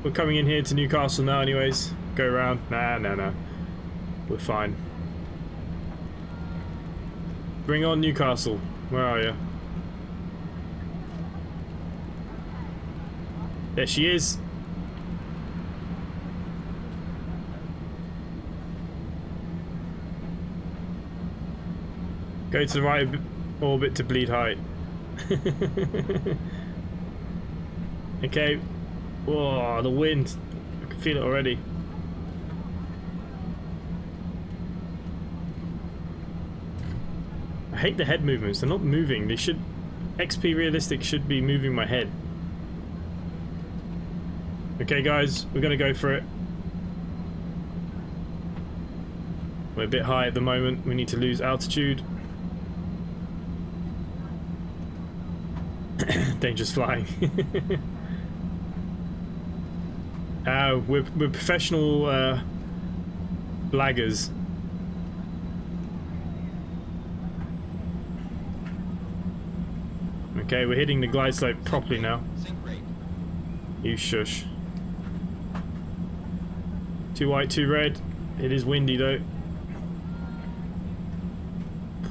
Speaker 1: We're coming in here to Newcastle now anyways. Go around. Nah. We're fine. Bring on Newcastle. Where are you? There she is. Go to the right orbit to bleed height. Okay. Whoa, the wind. I can feel it already. I hate the head movements. They're not moving. They should... XP Realistic should be moving my head. Okay, guys. We're going to go for it. We're a bit high at the moment. We need to lose altitude. Dangerous flying. We're professional blaggers. Okay, we're hitting the glide slope properly now. You shush. Too white, too red. It is windy though.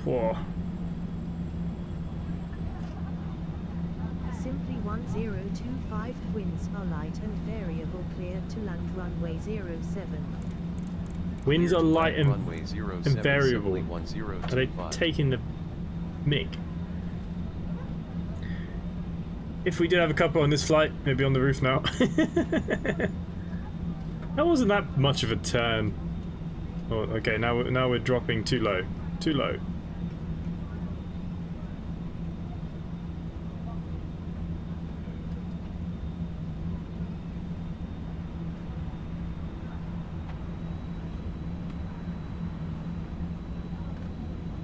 Speaker 1: Whoa.
Speaker 2: Simply 1025 winds are light and variable, clear to land runway 07.
Speaker 1: Winds are light and
Speaker 3: Runway 07,
Speaker 1: variable.
Speaker 3: simply
Speaker 1: Are they
Speaker 3: 1025.
Speaker 1: taking the mick? If we did have a couple on this flight, maybe on the roof now. That wasn't that much of a turn. Oh, okay, now we're dropping too low. Too low.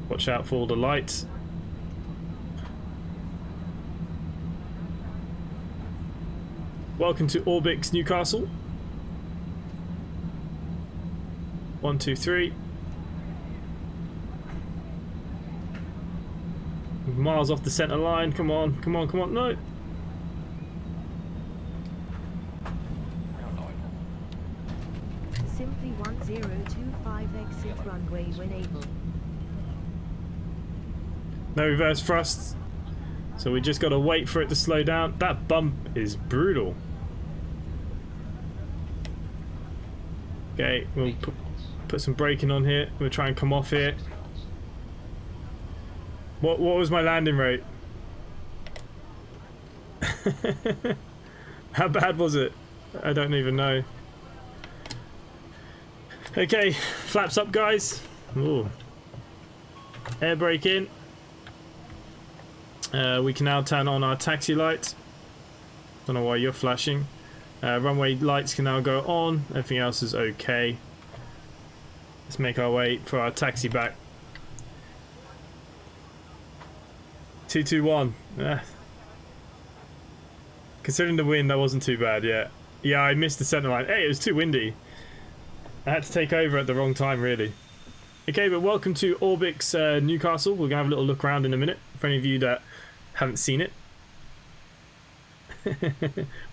Speaker 1: Watch out for all the lights. Welcome to Orbix Newcastle. 1, 2, 3. Miles off the center line. Come on, come on, come on. No.
Speaker 2: Simply 1025 exit runway when able.
Speaker 1: No reverse thrust. So we just got to wait for it to slow down. That bump is brutal. Okay, we'll put some braking on here. We'll try and come off here. What was my landing rate? How bad was it? I don't even know. Okay, flaps up, guys. Ooh. Air brake in. We can now turn on our taxi lights. Don't know why you're flashing. Runway lights can now go on. Everything else is okay. Let's make our way for our taxi back. 221. Considering the wind, that wasn't too bad yet. Yeah, I missed the center line. Hey, it was too windy. I had to take over at the wrong time, really. Okay, but welcome to Orbix Newcastle. We're going to have a little look around in a minute. For any of you that haven't seen it.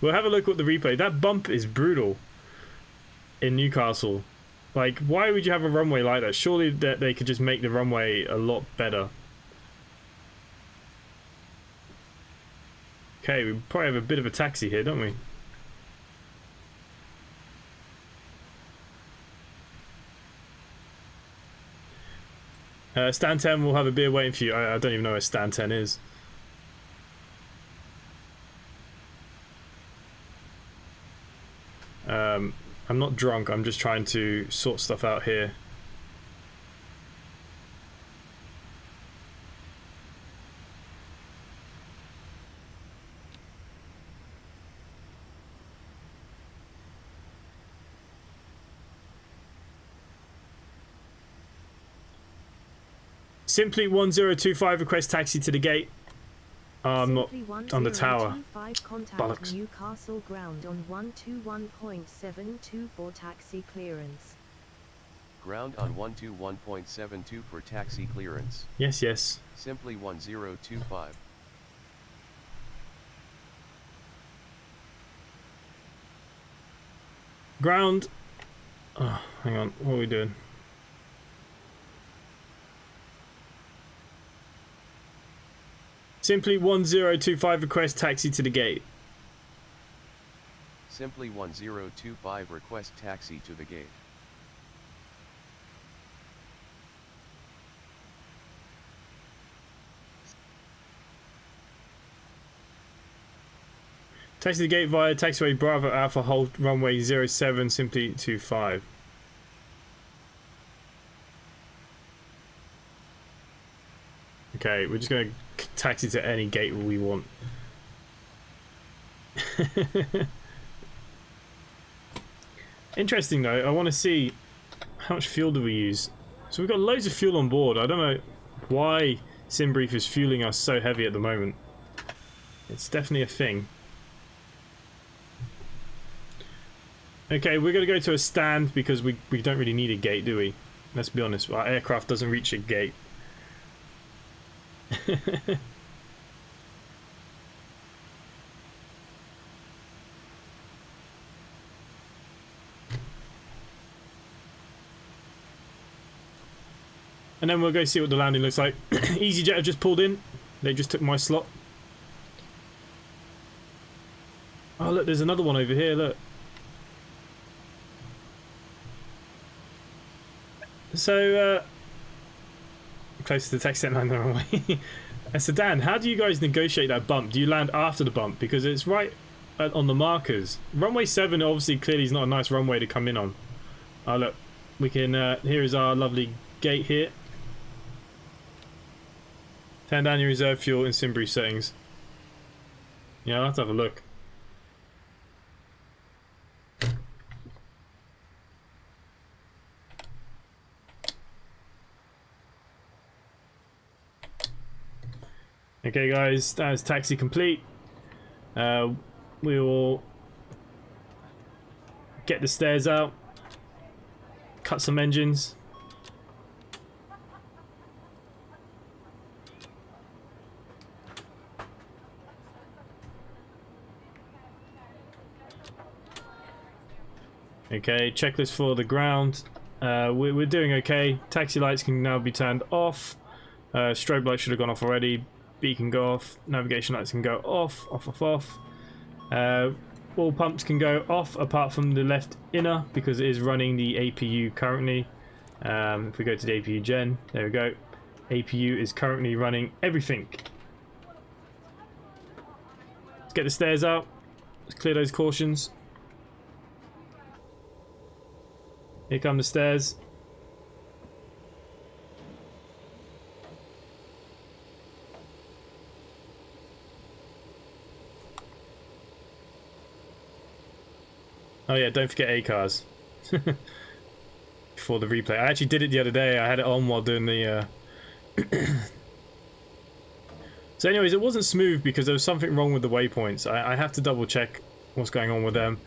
Speaker 1: We'll have a look at the replay. That bump is brutal in Newcastle. Like, why would you have a runway like that? Surely that they could just make the runway a lot better. Okay, we probably have a bit of a taxi here, don't we? Stand 10 will have a beer waiting for you. I don't even know where Stand 10 is. I'm not drunk, I'm just trying to sort stuff out here. Simply 1025 request taxi to the gate. I'm not on the tower. Bollocks.
Speaker 2: Newcastle ground on 121.72 for taxi clearance.
Speaker 3: Ground on 121.72 for taxi clearance.
Speaker 1: Yes, yes.
Speaker 3: Simply 1025.
Speaker 1: Ground. Oh, hang on. What are we doing? Simply 1025 request taxi to the gate.
Speaker 3: Simply 1025 request taxi to the gate.
Speaker 1: Taxi the gate via taxiway Bravo Alpha hold runway 07 simply 25. Okay, we're just going to taxi to any gate we want. Interesting though, I want to see how much fuel do we use. So we've got loads of fuel on board. I don't know why SimBrief is fueling us so heavy at the moment. It's definitely a thing. Okay, we're going to go to a stand because we don't really need a gate, do we? Let's be honest, our aircraft doesn't reach a gate. And then we'll go see what the landing looks like. EasyJet have just pulled in. They just took my slot. Oh look, there's another one over here, look. So, close to the taxi line the wrong way. So Dan, how do you guys negotiate that bump? Do you land after the bump? Because it's right on the markers. Runway 7 obviously clearly is not a nice runway to come in on. Oh look, we can, here is our lovely gate here. Turn down your reserve fuel in SimBrief settings. Yeah, I'll have to have a look. Okay guys, that is taxi complete. We will get the stairs out, cut some engines. Okay, checklist for the ground. We're doing okay. Taxi lights can now be turned off. Strobe lights should have gone off already. B can go off. Navigation lights can go off, off. All pumps can go off apart from the left inner because it is running the APU currently. If we go to the APU gen, there we go. APU is currently running everything. Let's get the stairs out. Let's clear those cautions. Here come the stairs. Oh yeah, don't forget ACARs. Before the replay. I actually did it the other day. I had it on while doing the... So anyways, it wasn't smooth because there was something wrong with the waypoints. I have to double check what's going on with them.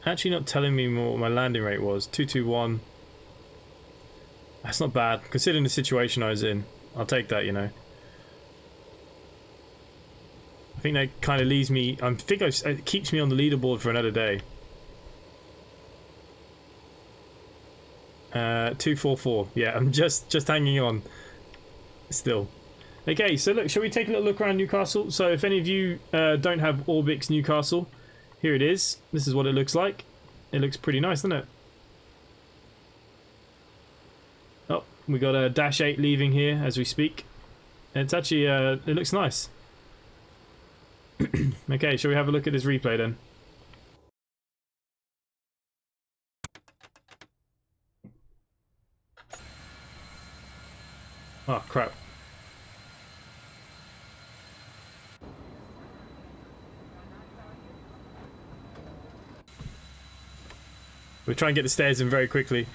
Speaker 1: Actually not telling me what my landing rate was. 221. That's not bad, considering the situation I was in. I'll take that, you know. I think that kind of leaves me... it keeps me on the leaderboard for another day. 244. Yeah, I'm just hanging on. Still. Okay, so look, shall we take a little look around Newcastle? So if any of you don't have Orbix Newcastle, here it is. This is what it looks like. It looks pretty nice, doesn't it? Oh, we got a Dash 8 leaving here as we speak. It's actually, it looks nice. Okay, shall we have a look at this replay then? Oh, crap. We'll try and get the stairs in very quickly.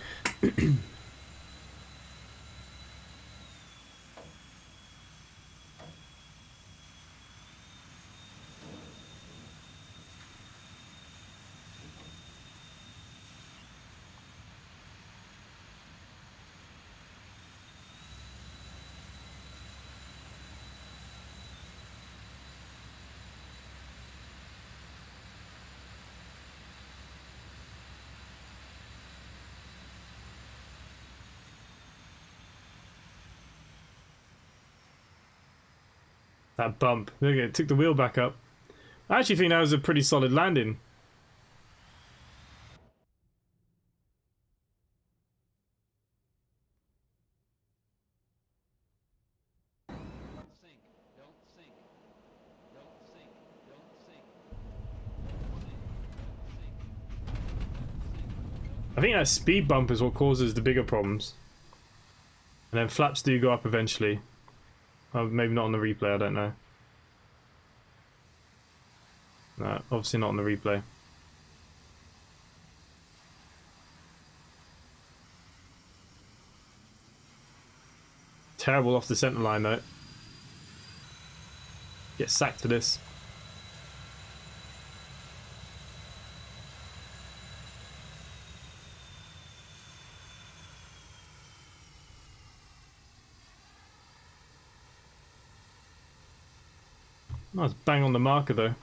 Speaker 1: That bump. Look at it, took the wheel back up. I actually think that was a pretty solid landing. think that speed bump is what causes the bigger problems. And then flaps do go up eventually. Maybe not on the replay, I don't know. No, obviously not on the replay. Terrible off the centre line though. Get sacked for this. Nice bang on the marker though.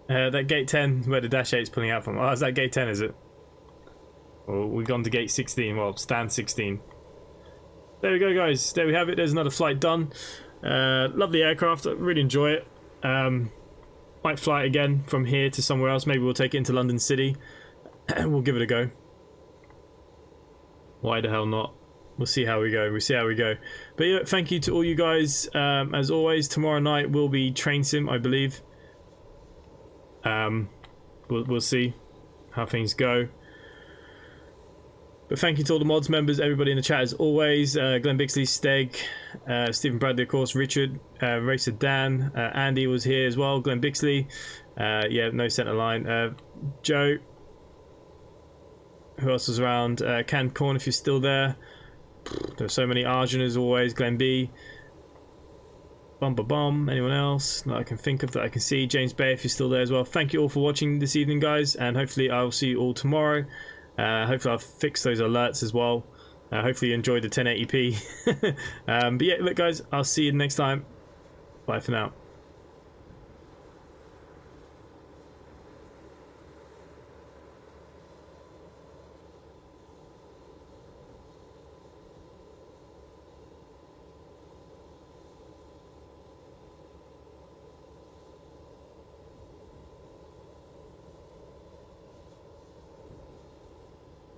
Speaker 1: That gate 10 where the dash 8 is pulling out from. Oh, is that gate 10, is it? Well, we've gone to gate 16. Well, stand 16. There we go, guys. There we have it. There's another flight done. Lovely aircraft. I really enjoy it. Might fly it again from here to somewhere else. Maybe we'll take it into London City. We'll give it a go. Why the hell not? We'll see how we go. We'll see how we go. But yeah, thank you to all you guys. As always, tomorrow night will be Train Sim, I believe. We'll see how things go. But thank you to all the mods members, everybody in the chat as always. Glenn Bixley, Steg, Stephen Bradley, of course, Richard, Racer Dan, Andy was here as well, Glenn Bixley. Yeah, no centre line. Joe. Who else was around? Can Corn, if you're still there. There's so many. Arjun as always. Glenn B. Bomb. Anyone else that I can think of that I can see? James Bay, if you're still there as well. Thank you all for watching this evening, guys, and hopefully I'll see you all tomorrow. Hopefully I'll fix those alerts as well. Hopefully you enjoyed the 1080p. But yeah, look, guys, I'll see you next time. Bye for now.